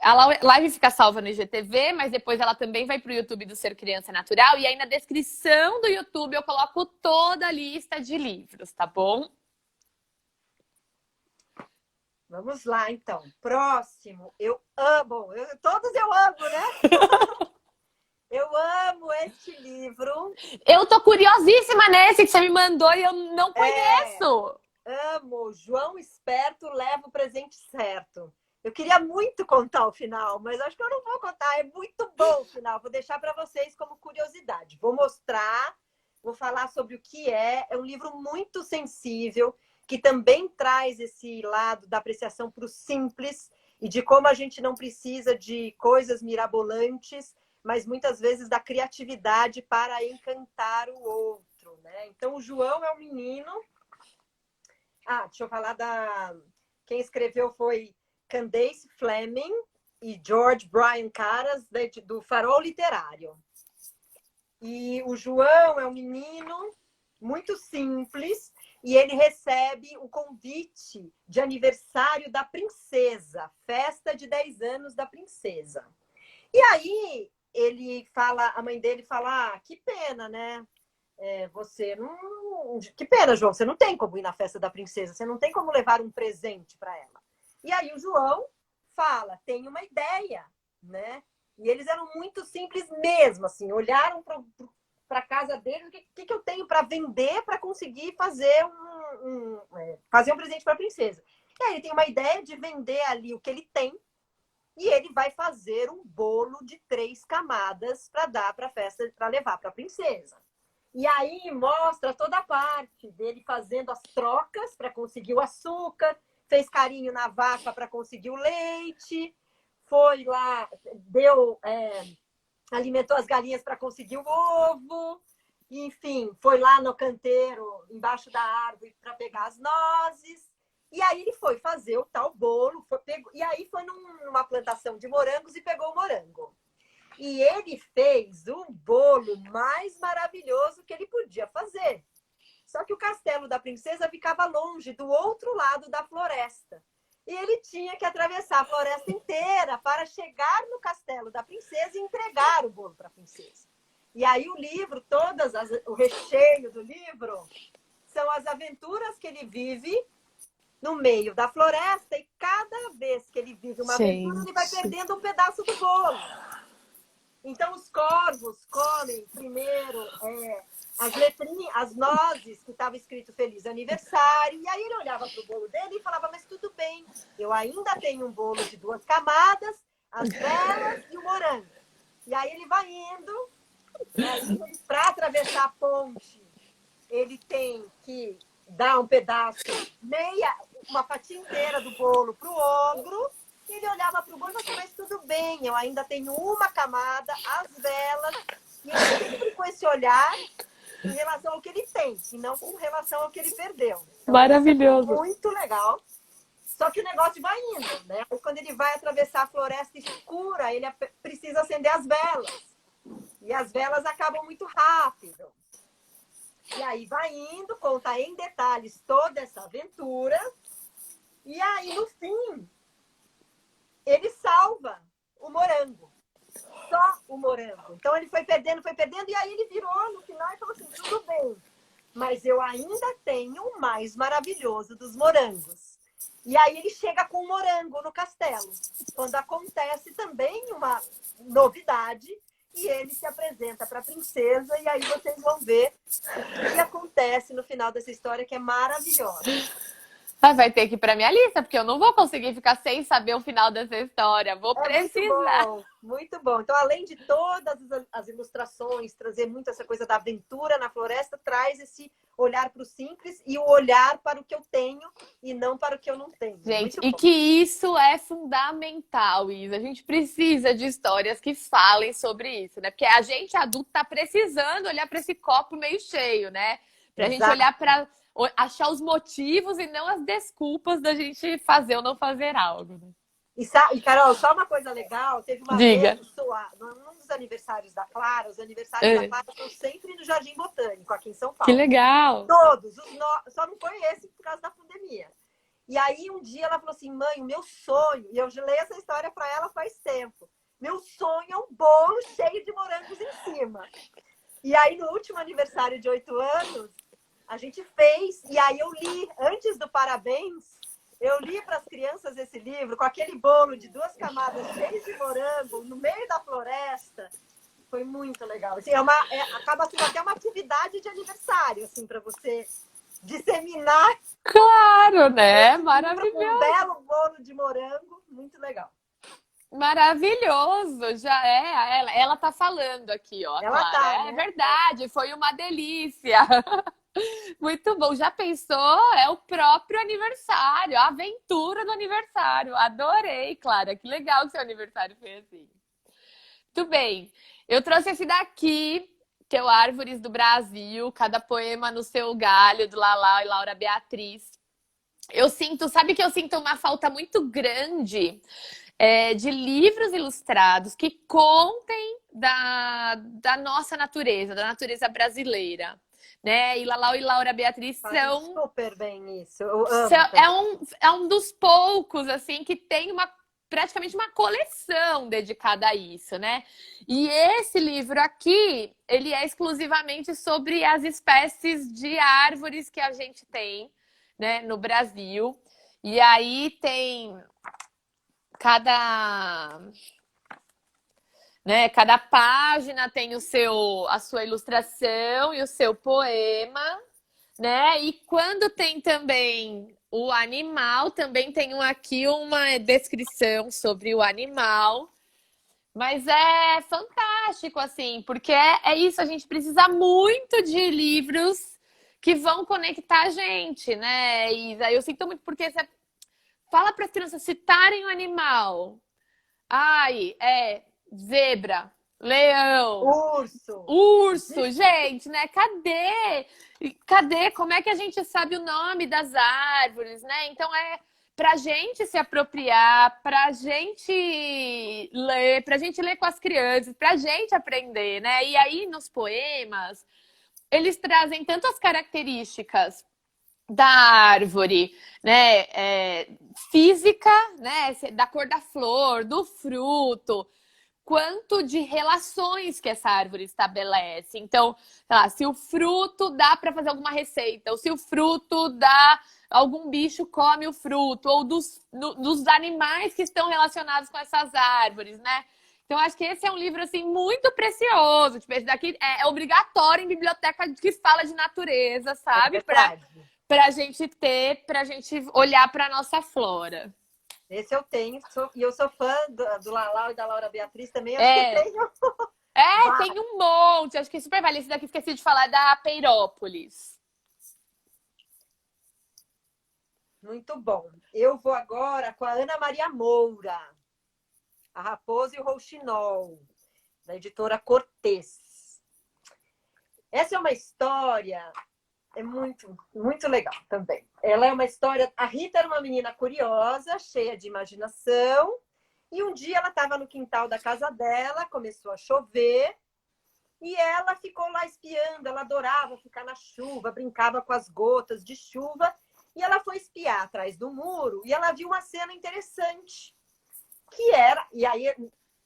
A live fica salva no IGTV, mas depois ela também vai para o YouTube do Ser Criança Natural. E aí na descrição do YouTube eu coloco toda a lista de livros, tá bom? Vamos lá, então. Próximo. Eu amo. Todos eu amo, né? Eu amo este livro. Eu tô curiosíssima nesse que você me mandou e eu não conheço. Amo. João Esperto leva o presente certo. Eu queria muito contar o final, mas acho que eu não vou contar. É muito bom o final. Vou deixar para vocês como curiosidade. Vou mostrar, vou falar sobre o que é. É um livro muito sensível, que também traz esse lado da apreciação para o simples e de como a gente não precisa de coisas mirabolantes, mas muitas vezes da criatividade para encantar o outro, né? Então, o João é um menino. Ah, deixa eu falar da... Quem escreveu foi Candace Fleming e George Brian Caras, do Farol Literário. E o João é um menino muito simples e ele recebe o convite de aniversário da princesa, festa de 10 anos da princesa. E aí ele fala, a mãe dele fala, que pena, né? Você não... Que pena, João, você não tem como ir na festa da princesa, você não tem como levar um presente para ela. E aí o João fala, tem uma ideia, né? E eles eram muito simples mesmo, assim, olharam para a casa deles, o que eu tenho para vender para conseguir fazer fazer um presente para a princesa. E aí ele tem uma ideia de vender ali o que ele tem e ele vai fazer um bolo de 3 camadas para dar para a festa, para levar para a princesa. E aí mostra toda a parte dele fazendo as trocas para conseguir o açúcar, fez carinho na vaca para conseguir o leite, foi lá, alimentou as galinhas para conseguir o ovo, enfim, foi lá no canteiro, embaixo da árvore, para pegar as nozes. E aí ele foi fazer o tal bolo, e aí foi numa plantação de morangos e pegou o morango. E ele fez o bolo mais maravilhoso que ele podia fazer. Só que o castelo da princesa ficava longe, do outro lado da floresta. E ele tinha que atravessar a floresta inteira para chegar no castelo da princesa e entregar o bolo para a princesa. E aí o livro, o recheio do livro, são as aventuras que ele vive no meio da floresta, e cada vez que ele vive uma aventura, ele vai perdendo um pedaço do bolo. Então, os corvos comem primeiro as letrinhas, as nozes que estava escrito Feliz Aniversário. E aí ele olhava para o bolo dele e falava, mas tudo bem, eu ainda tenho um bolo de 2 camadas, as velas e o morango. E aí ele vai indo, para atravessar a ponte, ele tem que dar um pedaço, uma fatia inteira do bolo para o ogro. E ele olhava para o bolo e falava, mas tudo bem, eu ainda tenho uma camada, as velas, e ele sempre com esse olhar em relação ao que ele tem, e não com relação ao que ele perdeu. Então, maravilhoso. É muito legal. Só que o negócio vai indo, né? Quando ele vai atravessar a floresta escura, ele precisa acender as velas. E as velas acabam muito rápido. E aí vai indo, conta em detalhes toda essa aventura. E aí, no fim, ele salva o morango. Só o morango. Então ele foi perdendo, e aí ele virou no final e falou assim, tudo bem, mas eu ainda tenho o mais maravilhoso dos morangos. E aí ele chega com o morango no castelo, quando acontece também uma novidade, e ele se apresenta para a princesa, e aí vocês vão ver o que acontece no final dessa história, que é maravilhosa. Mas vai ter que ir pra minha lista, porque eu não vou conseguir ficar sem saber o final dessa história. Vou precisar. Muito bom, muito bom. Então, além de todas as ilustrações, trazer muito essa coisa da aventura na floresta, traz esse olhar para o simples e o olhar para o que eu tenho e não para o que eu não tenho. Gente, muito e bom. que isso é fundamental, Isa. A gente precisa de histórias que falem sobre isso, né? Porque a gente adulto tá precisando olhar para esse copo meio cheio, né? Pra gente olhar para achar os motivos e não as desculpas da gente fazer ou não fazer algo. Né? E, Carol, só uma coisa legal, teve uma Diga. vez, num dos aniversários da Clara, os aniversários da Clara estão sempre no Jardim Botânico, aqui em São Paulo. Que legal! Todos, só não foi esse por causa da pandemia. E aí um dia ela falou assim, mãe, o meu sonho, e eu já leio essa história para ela faz tempo, meu sonho é um bolo cheio de morangos em cima. E aí no último aniversário de 8 anos, a gente fez, e aí eu li, antes do parabéns, eu li para as crianças esse livro, com aquele bolo de 2 camadas cheio de morango, no meio da floresta. Foi muito legal. Assim, acaba sendo até uma atividade de aniversário, assim, para você disseminar Claro, né? com um Maravilhoso. belo bolo de morango, muito legal. Maravilhoso, já é. Ela tá falando aqui, ó, Ela Clara. tá, É né? verdade, foi uma delícia. Muito bom. Já pensou? É o próprio aniversário, a aventura do aniversário. Adorei, Clara. Que legal que seu aniversário foi assim. Muito bem. Eu trouxe esse daqui, que é o Árvores do Brasil, cada poema no seu galho, do Lalau e Laura Beatriz. Eu sinto, sabe que eu sinto uma falta muito grande de livros ilustrados que contem da nossa natureza, da natureza brasileira. Né? E Lalau e Laura Beatriz Fazem super bem isso. Eu amo também. é um dos poucos assim que tem praticamente uma coleção dedicada a isso, né? E esse livro aqui, ele é exclusivamente sobre as espécies de árvores que a gente tem, né, no Brasil. E aí tem cada, né, cada página tem a sua ilustração e o seu poema, né? E quando tem também o animal, também tem aqui uma descrição sobre o animal. Mas é fantástico, assim, porque é isso, a gente precisa muito de livros que vão conectar a gente, né, Isa? Eu sinto muito porque você fala para as crianças citarem o animal. Ai, zebra, leão, Urso. urso, gente, né? Cadê? Cadê? Como é que a gente sabe o nome das árvores, né? Então pra gente se apropriar, pra gente ler com as crianças, pra gente aprender, né? E aí nos poemas, eles trazem tanto as características da árvore, né, física, né, da cor da flor, do fruto, quanto de relações que essa árvore estabelece. Então, sei lá, se o fruto dá para fazer alguma receita, ou se o fruto dá, algum bicho come o fruto, ou dos animais que estão relacionados com essas árvores, né? Então, acho que esse é um livro, assim, muito precioso. Tipo, esse daqui é obrigatório em biblioteca que fala de natureza, É sabe? verdade. Pra gente ter, pra gente olhar pra nossa flora. Esse eu tenho, e eu sou fã do Lalau e da Laura Beatriz também. Acho que É, tenho vários. tem um monte. Acho que super vale. Esse daqui esqueci de falar da Peirópolis. Muito bom. Eu vou agora com a Ana Maria Moura, A Raposa e o Rouxinol, da editora Cortês. Essa é uma história, é muito, muito legal também. Ela é uma história. A Rita era uma menina curiosa, cheia de imaginação, e um dia ela estava no quintal da casa dela, começou a chover, e ela ficou lá espiando. Ela adorava ficar na chuva, brincava com as gotas de chuva, e ela foi espiar atrás do muro e ela viu uma cena interessante, que era. E aí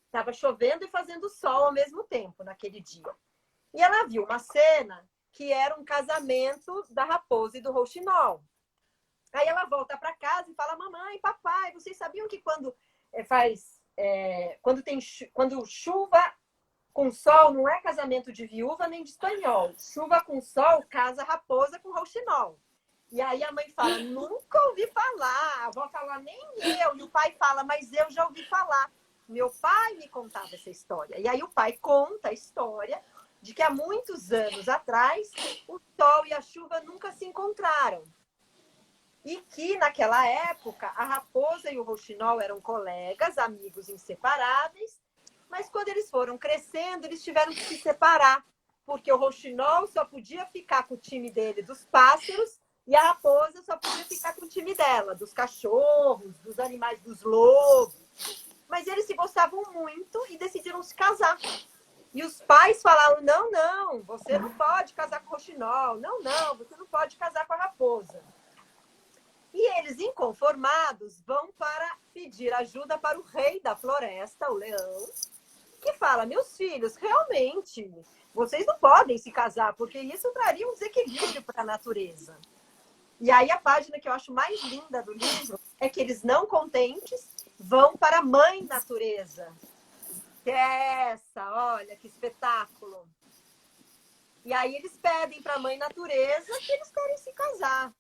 estava chovendo e fazendo sol ao mesmo tempo naquele dia. E ela viu uma cena que era um casamento da raposa e do rouxinol. Aí ela volta para casa e fala: mamãe, papai, vocês sabiam que quando chuva com sol não é casamento de viúva nem de espanhol. Chuva com sol casa raposa com rouxinol. E aí a mãe fala: nunca ouvi falar. A avó fala: nem eu. E o pai fala: mas eu já ouvi falar. Meu pai me contava essa história. E aí o pai conta a história de que há muitos anos atrás o sol e a chuva nunca se encontraram. E que naquela época a raposa e o rouxinol eram colegas, amigos inseparáveis, mas quando eles foram crescendo, eles tiveram que se separar, porque o rouxinol só podia ficar com o time dele dos pássaros e a raposa só podia ficar com o time dela, dos cachorros, dos animais, dos lobos. Mas eles se gostavam muito e decidiram se casar. E os pais falaram: não, não, você não pode casar com o rouxinol. Não, não, você não pode casar com a raposa. E eles, inconformados, vão para pedir ajuda para o rei da floresta, o leão, que fala: meus filhos, realmente, vocês não podem se casar, porque isso traria um desequilíbrio para a natureza. E aí a página que eu acho mais linda do livro é que eles, não contentes, vão para a mãe natureza. Que é essa, olha que espetáculo. E aí eles pedem para a mãe natureza que eles querem se casar.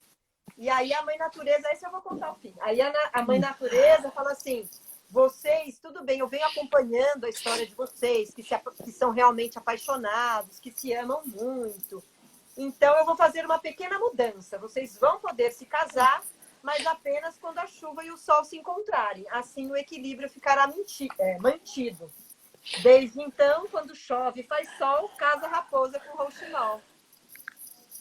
E aí a mãe natureza, esse eu vou contar o fim. Aí a mãe natureza fala assim: vocês, tudo bem, eu venho acompanhando a história de vocês, que são realmente apaixonados, que se amam muito. Então eu vou fazer uma pequena mudança. Vocês vão poder se casar, mas apenas quando a chuva e o sol se encontrarem. Assim o equilíbrio ficará mantido. Desde então, quando chove e faz sol, casa a raposa com o rouxinol.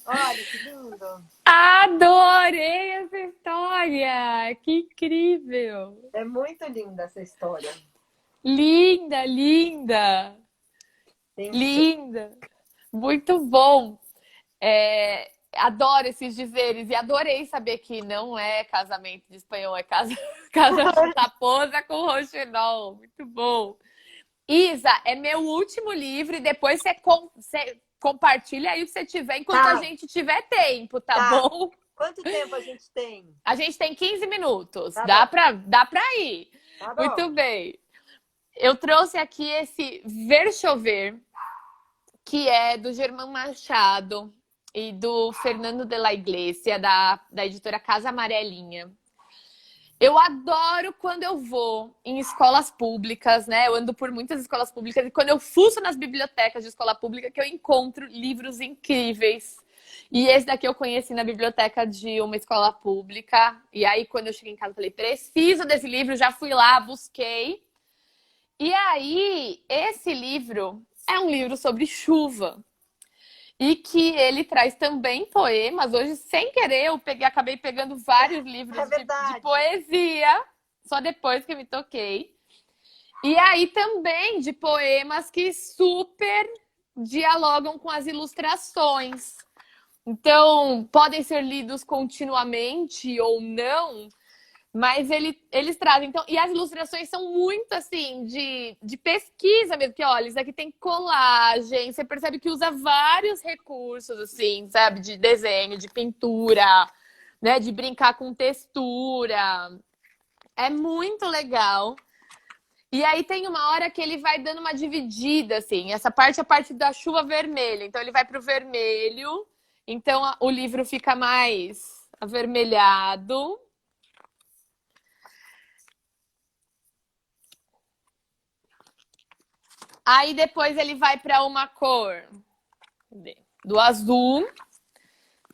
Olha que lindo! Adorei essa história! Que incrível! É muito linda essa história. Linda, linda, Tem que ser. linda! Muito bom! Adoro esses dizeres e adorei saber que não é casamento de espanhol, é casa de raposa com roxinol. Muito bom! Isa, é meu último livro e depois você compartilha aí o que você tiver enquanto a Tá, gente tiver tempo, tá tá. bom? Quanto tempo a gente tem? A gente tem 15 minutos, Tá dá bom, pra ir. tá Muito bom. bem. Eu trouxe aqui esse Ver Chover, que é do Germán Machado e do Fernando de la Iglesia, da editora Casa Amarelinha. Eu adoro quando eu vou em escolas públicas, né? Eu ando por muitas escolas públicas e quando eu fuço nas bibliotecas de escola pública que eu encontro livros incríveis. E esse daqui eu conheci na biblioteca de uma escola pública. E aí, quando eu cheguei em casa, eu falei, preciso desse livro. Já fui lá, busquei. E aí, esse livro é um livro sobre chuva. E que ele traz também poemas. Hoje, sem querer, acabei pegando vários É livros de verdade. poesia, só depois que eu me toquei. E aí também de poemas que super dialogam com as ilustrações. Então, podem ser lidos continuamente ou não, mas eles trazem. Então, e as ilustrações são muito assim, de pesquisa mesmo, que olha, isso aqui tem colagem, você percebe que usa vários recursos, assim, sabe? De desenho, de pintura, né? De brincar com textura. É muito legal. E aí tem uma hora que ele vai dando uma dividida, assim. Essa parte é a parte da chuva vermelha. Então ele vai pro vermelho. Então o livro fica mais avermelhado. Aí depois ele vai para uma cor do azul.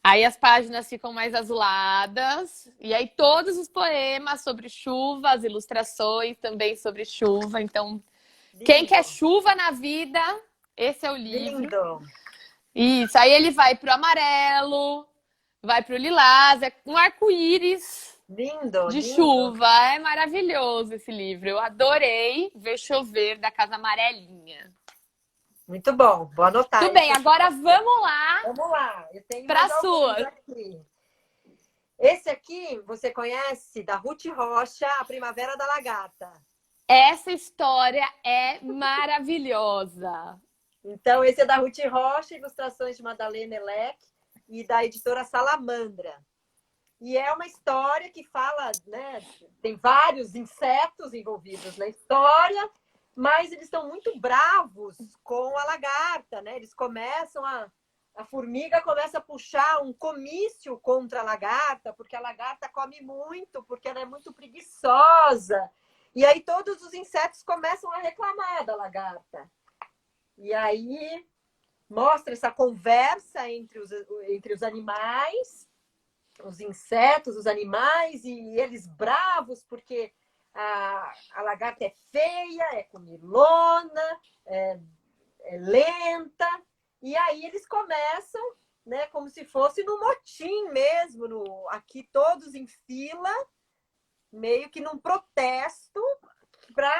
Aí as páginas ficam mais azuladas. E aí todos os poemas sobre chuva, as ilustrações também sobre chuva. Então, quem Lindo, quer chuva na vida, esse é o livro. lindo, Isso. Aí ele vai pro amarelo, vai pro lilás, é um arco-íris lindo, de lindo. chuva. É maravilhoso esse livro. Eu adorei Ver Chover da Casa Amarelinha. Muito bom, vou anotar Tudo bem, esse agora aqui. vamos lá Vamos lá, eu tenho para mais a alguns sua. aqui. Esse aqui, você conhece, da Ruth Rocha, A Primavera da Lagarta. Essa história é maravilhosa. Então, esse é da Ruth Rocha, ilustrações de Madalena Elec e da editora Salamandra. E é uma história que fala, né? Tem vários insetos envolvidos na história, mas eles estão muito bravos com a lagarta, né? Eles começam a formiga começa a puxar um comício contra a lagarta, porque a lagarta come muito, porque ela é muito preguiçosa. E aí todos os insetos começam a reclamar da lagarta. E aí mostra essa conversa entre os animais, os insetos, os animais, e eles bravos porque a lagarta é feia, é comilona, é lenta. E aí eles começam, né, como se fosse no motim mesmo, aqui todos em fila, meio que num protesto para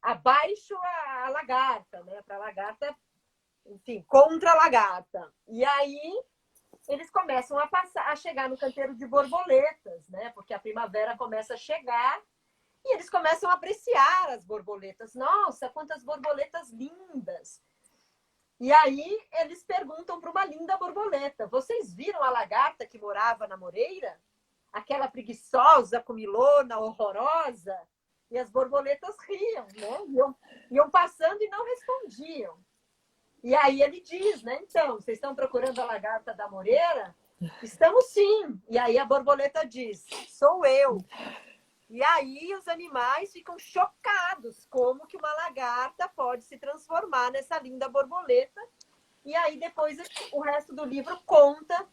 abaixo a lagarta, né, para a lagarta, enfim, contra a lagarta. E aí eles começam a chegar no canteiro de borboletas, né, porque a primavera começa a chegar e eles começam a apreciar as borboletas. Nossa, quantas borboletas lindas! E aí eles perguntam para uma linda borboleta: vocês viram a lagarta que morava na moreira? Aquela preguiçosa, comilona, horrorosa? E as borboletas riam, né? Iam passando e não respondiam. E aí ele diz, né? Então, vocês estão procurando a lagarta da Moreira? Estamos sim. E aí a borboleta diz, sou eu. E aí os animais ficam chocados como que uma lagarta pode se transformar nessa linda borboleta. E aí depois o resto do livro conta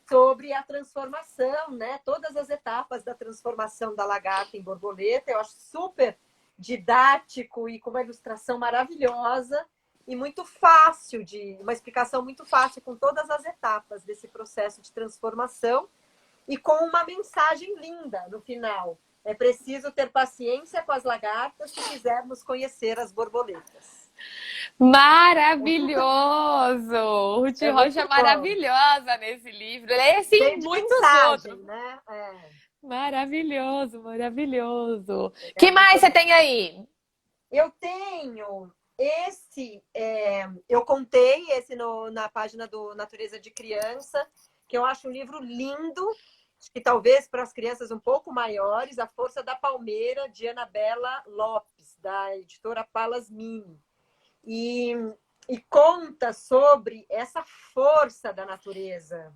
sobre a transformação, né? Todas as etapas da transformação da lagarta em borboleta. Eu acho super didático e com uma ilustração maravilhosa e muito fácil, uma explicação muito fácil com todas as etapas desse processo de transformação e com uma mensagem linda no final. É preciso ter paciência com as lagartas se quisermos conhecer as borboletas. Maravilhoso! Ruth É Rocha muito é bom. maravilhosa nesse livro. Esse e Cheio de muitos mensagem, outros. né? Maravilhoso, maravilhoso. É Que muito mais você bom. tem aí? Eu tenho esse, eu contei esse na página do Natureza de Criança, que eu acho um livro lindo, que talvez para as crianças um pouco maiores, A Força da Palmeira, de Anabela Lopes, da editora Palas Mini. E, e conta sobre essa força da natureza,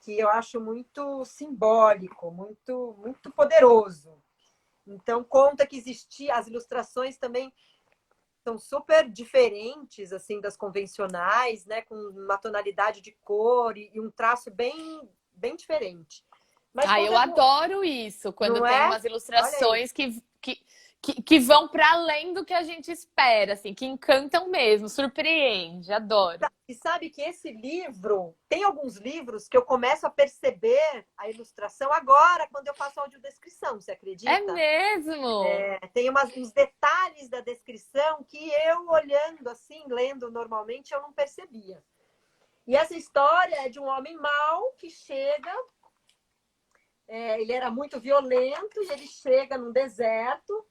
que eu acho muito simbólico, muito, muito poderoso. Então, conta que existia, as ilustrações também são super diferentes assim das convencionais, né, com uma tonalidade de cor e um traço bem bem diferente. Mas Ah, eu conta, adoro isso, quando não tem é? umas Olha aí. ilustrações que vão para além do que a gente espera, assim, que encantam mesmo, surpreende, adoro. E sabe que esse livro, tem alguns livros que eu começo a perceber a ilustração agora, quando eu faço audiodescrição, você É acredita? mesmo? Tem uns detalhes da descrição que eu, olhando assim, lendo normalmente, eu não percebia. E essa história é de um homem mau que chega, ele era muito violento e ele chega num deserto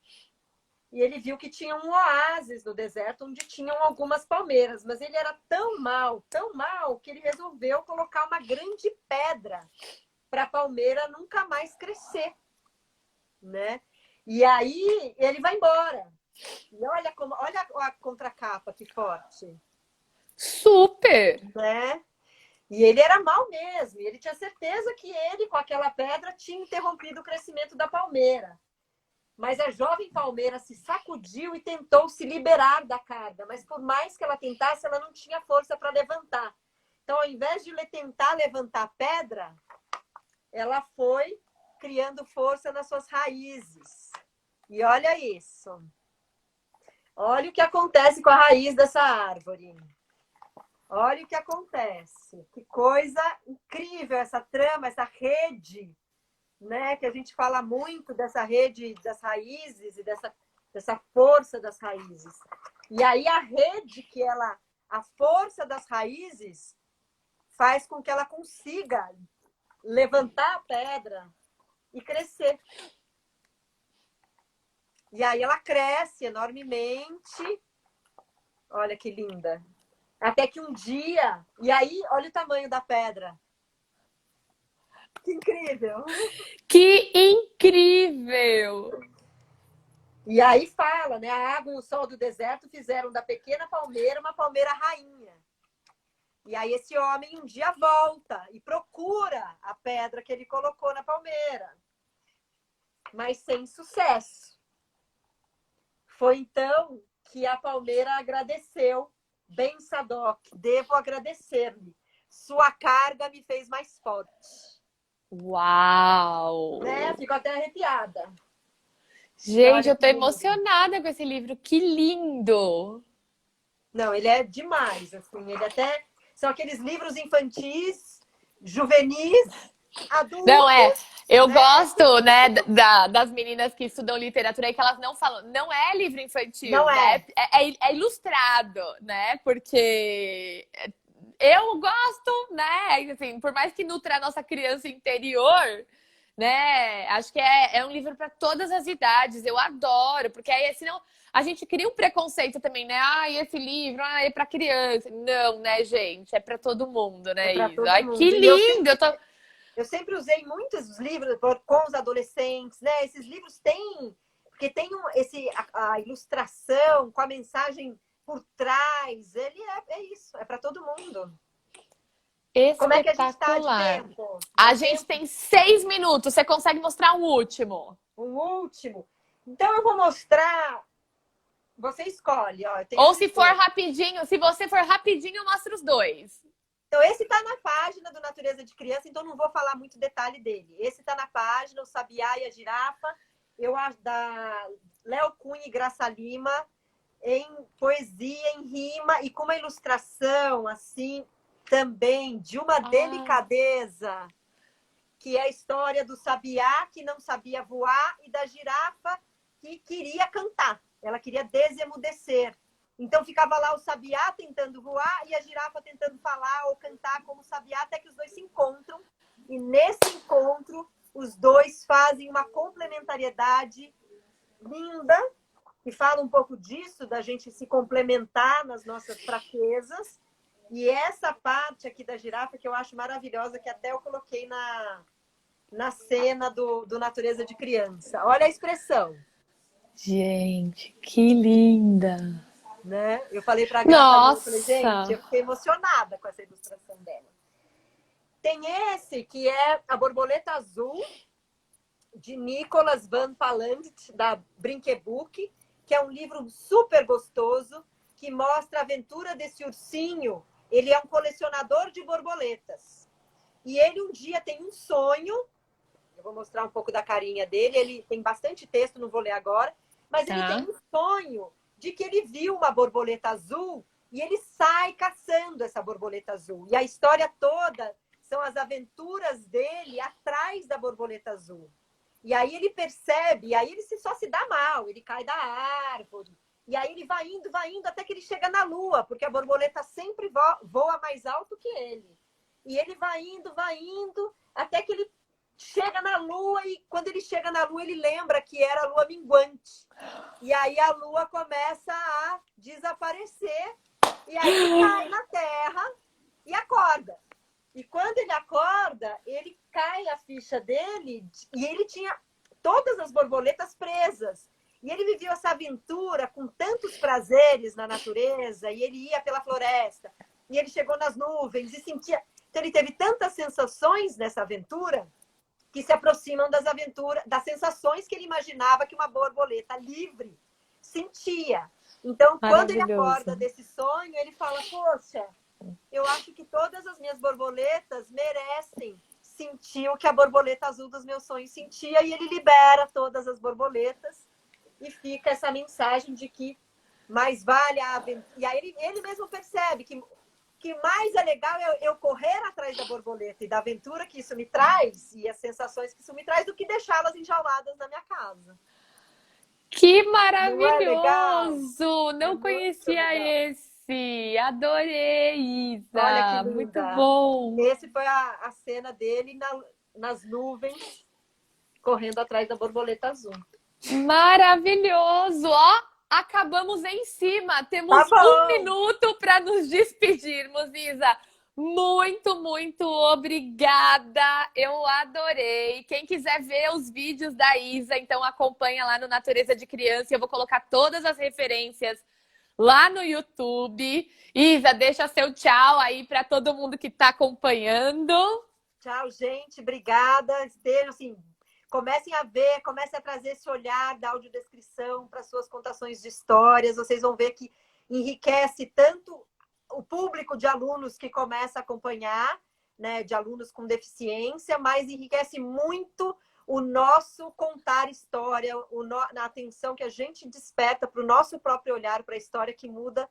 e ele viu que tinha um oásis no deserto onde tinham algumas palmeiras, mas ele era tão mal, que ele resolveu colocar uma grande pedra para a palmeira nunca mais crescer, né? E aí ele vai embora. E olha a contracapa que forte, Super! né? E ele era mal mesmo. E ele tinha certeza que ele, com aquela pedra, tinha interrompido o crescimento da palmeira. Mas a jovem palmeira se sacudiu e tentou se liberar da carga. Mas por mais que ela tentasse, ela não tinha força para levantar. Então, ao invés de tentar levantar a pedra, ela foi criando força nas suas raízes. E olha isso. Olha o que acontece com a raiz dessa árvore. Olha o que acontece. Que coisa incrível essa trama, essa rede, né? Que a gente fala muito dessa rede das raízes e dessa força das raízes. E aí a rede a força das raízes faz com que ela consiga levantar a pedra e crescer. E aí ela cresce enormemente. Olha que linda. Até que um dia... E aí, olha o tamanho da pedra. Que incrível! Que incrível! E aí fala, né? A água e o sol do deserto fizeram da pequena palmeira uma palmeira rainha. E aí esse homem um dia volta e procura a pedra que ele colocou na palmeira. Mas sem sucesso. Foi então que a palmeira agradeceu. Bem, Sadoc, devo agradecer-lhe. Sua carga me fez mais forte. Uau! Né? Fico até arrepiada. Gente, Olha eu que tô lindo. emocionada com esse livro. Que lindo! Não, ele é demais, assim. Ele até... São aqueles livros infantis, juvenis, Não é. adultos, Eu né? gosto, né, das meninas que estudam literatura e que elas não falam, não é livro infantil, Não né? é. É ilustrado, né? Porque eu gosto, né? Assim, por mais que nutra a nossa criança interior, né? Acho que é um livro para todas as idades. Eu adoro, porque aí senão a gente cria um preconceito também, né? Ah, esse livro, é para criança. Não, né, gente? É para todo mundo, É né, para Isa? todo Ai, que mundo. E eu lindo! sempre, eu sempre usei muitos livros com os adolescentes, né? Esses livros têm, porque tem a ilustração com a mensagem por trás, mas ele é isso, é para todo mundo. Como é que a gente tá de Espetacular. tempo? A gente tem 6 minutos. Você consegue mostrar um último? Um último. Então eu vou mostrar. Você escolhe, ó. Eu tenho Ou esses se for dois. rapidinho, se você for rapidinho, eu mostro os dois. Então, esse está na página do Natureza de Criança, então não vou falar muito detalhe dele. Esse está na página, o Sabiá e a Girafa, eu acho da Léo Cunha e Graça Lima, em poesia, em rima e com uma ilustração, assim, também de uma delicadeza, que é a história do Sabiá, que não sabia voar, e da girafa, que queria cantar. Ela queria desemudecer. Então ficava lá o sabiá tentando voar e a girafa tentando falar ou cantar como sabiá, até que os dois se encontram. E nesse encontro, os dois fazem uma complementariedade linda, e fala um pouco disso, da gente se complementar nas nossas fraquezas. E essa parte aqui da girafa que eu acho maravilhosa, que até eu coloquei na cena do Natureza de Criança. Olha a expressão. Gente, que linda! Né? Eu falei para a Graça Lima, eu falei, gente, Nossa! eu fiquei emocionada com essa ilustração dela. Tem esse que é a borboleta azul, de Nicolas Van Palant, da Brinquebook, que é um livro super gostoso, que mostra a aventura desse ursinho. Ele é um colecionador de borboletas. E ele um dia tem um sonho, eu vou mostrar um pouco da carinha dele, ele tem bastante texto, não vou ler agora, mas ele tem um sonho de que ele viu uma borboleta azul e ele sai caçando essa borboleta azul. E a história toda são as aventuras dele atrás da borboleta azul. E aí ele percebe, e aí ele só se dá mal, ele cai da árvore. E aí ele vai indo, até que ele chega na lua, porque a borboleta sempre voa mais alto que ele. E ele vai indo, até que ele chega na lua, e quando ele chega na lua, ele lembra que era a lua minguante. E aí a lua começa a desaparecer, e aí ele cai na terra e acorda. E quando ele acorda, ele cai a ficha dele, e ele tinha todas as borboletas presas. E ele viveu essa aventura com tantos prazeres na natureza, e ele ia pela floresta, e ele chegou nas nuvens, e sentia... Então ele teve tantas sensações nessa aventura, que se aproximam das aventuras, das sensações que ele imaginava que uma borboleta livre sentia. Então, quando ele acorda desse sonho, ele fala, poxa, eu acho que todas as minhas borboletas merecem sentir o que a borboleta azul dos meus sonhos sentia, e ele libera todas as borboletas, e fica essa mensagem de que mais vale a aventura. E aí ele mesmo percebe que mais é legal eu correr atrás da borboleta e da aventura que isso me traz, e as sensações que isso me traz, do que deixá-las enjauladas na minha casa. Que maravilhoso! Não é legal? Não conhecia esse. Adorei, Isa. Olha que linda. Muito bom. Esse foi a cena dele nas nuvens, correndo atrás da borboleta azul. Maravilhoso! Ó, acabamos em cima. Temos um minuto para nos despedirmos, Isa. Muito, muito obrigada. Eu adorei. Quem quiser ver os vídeos da Isa, então acompanha lá no Natureza de Criança. Eu vou colocar todas as referências lá no YouTube. Isa, deixa seu tchau aí para todo mundo que está acompanhando. Tchau, gente. Obrigada. Estejam assim... Comecem a ver, comecem a trazer esse olhar da audiodescrição para suas contações de histórias. Vocês vão ver que enriquece tanto o público de alunos que começa a acompanhar, né, de alunos com deficiência, mas enriquece muito o nosso contar história, na atenção que a gente desperta para o nosso próprio olhar para a história, que muda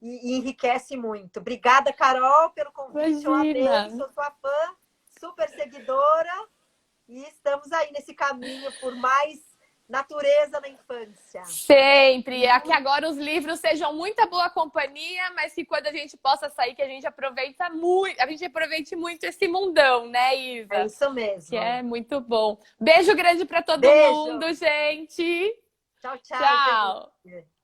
e enriquece muito. Obrigada, Carol, pelo convite. Eu amei, sou sua fã, super seguidora. E estamos aí nesse caminho por mais natureza na infância. Sempre. Aqui agora os livros sejam muita boa companhia, mas que quando a gente possa sair, que a gente aproveite muito esse mundão, né, Isa? É isso mesmo. Que é muito bom. Beijo grande para todo mundo, gente. Tchau, tchau. Tchau. Gente.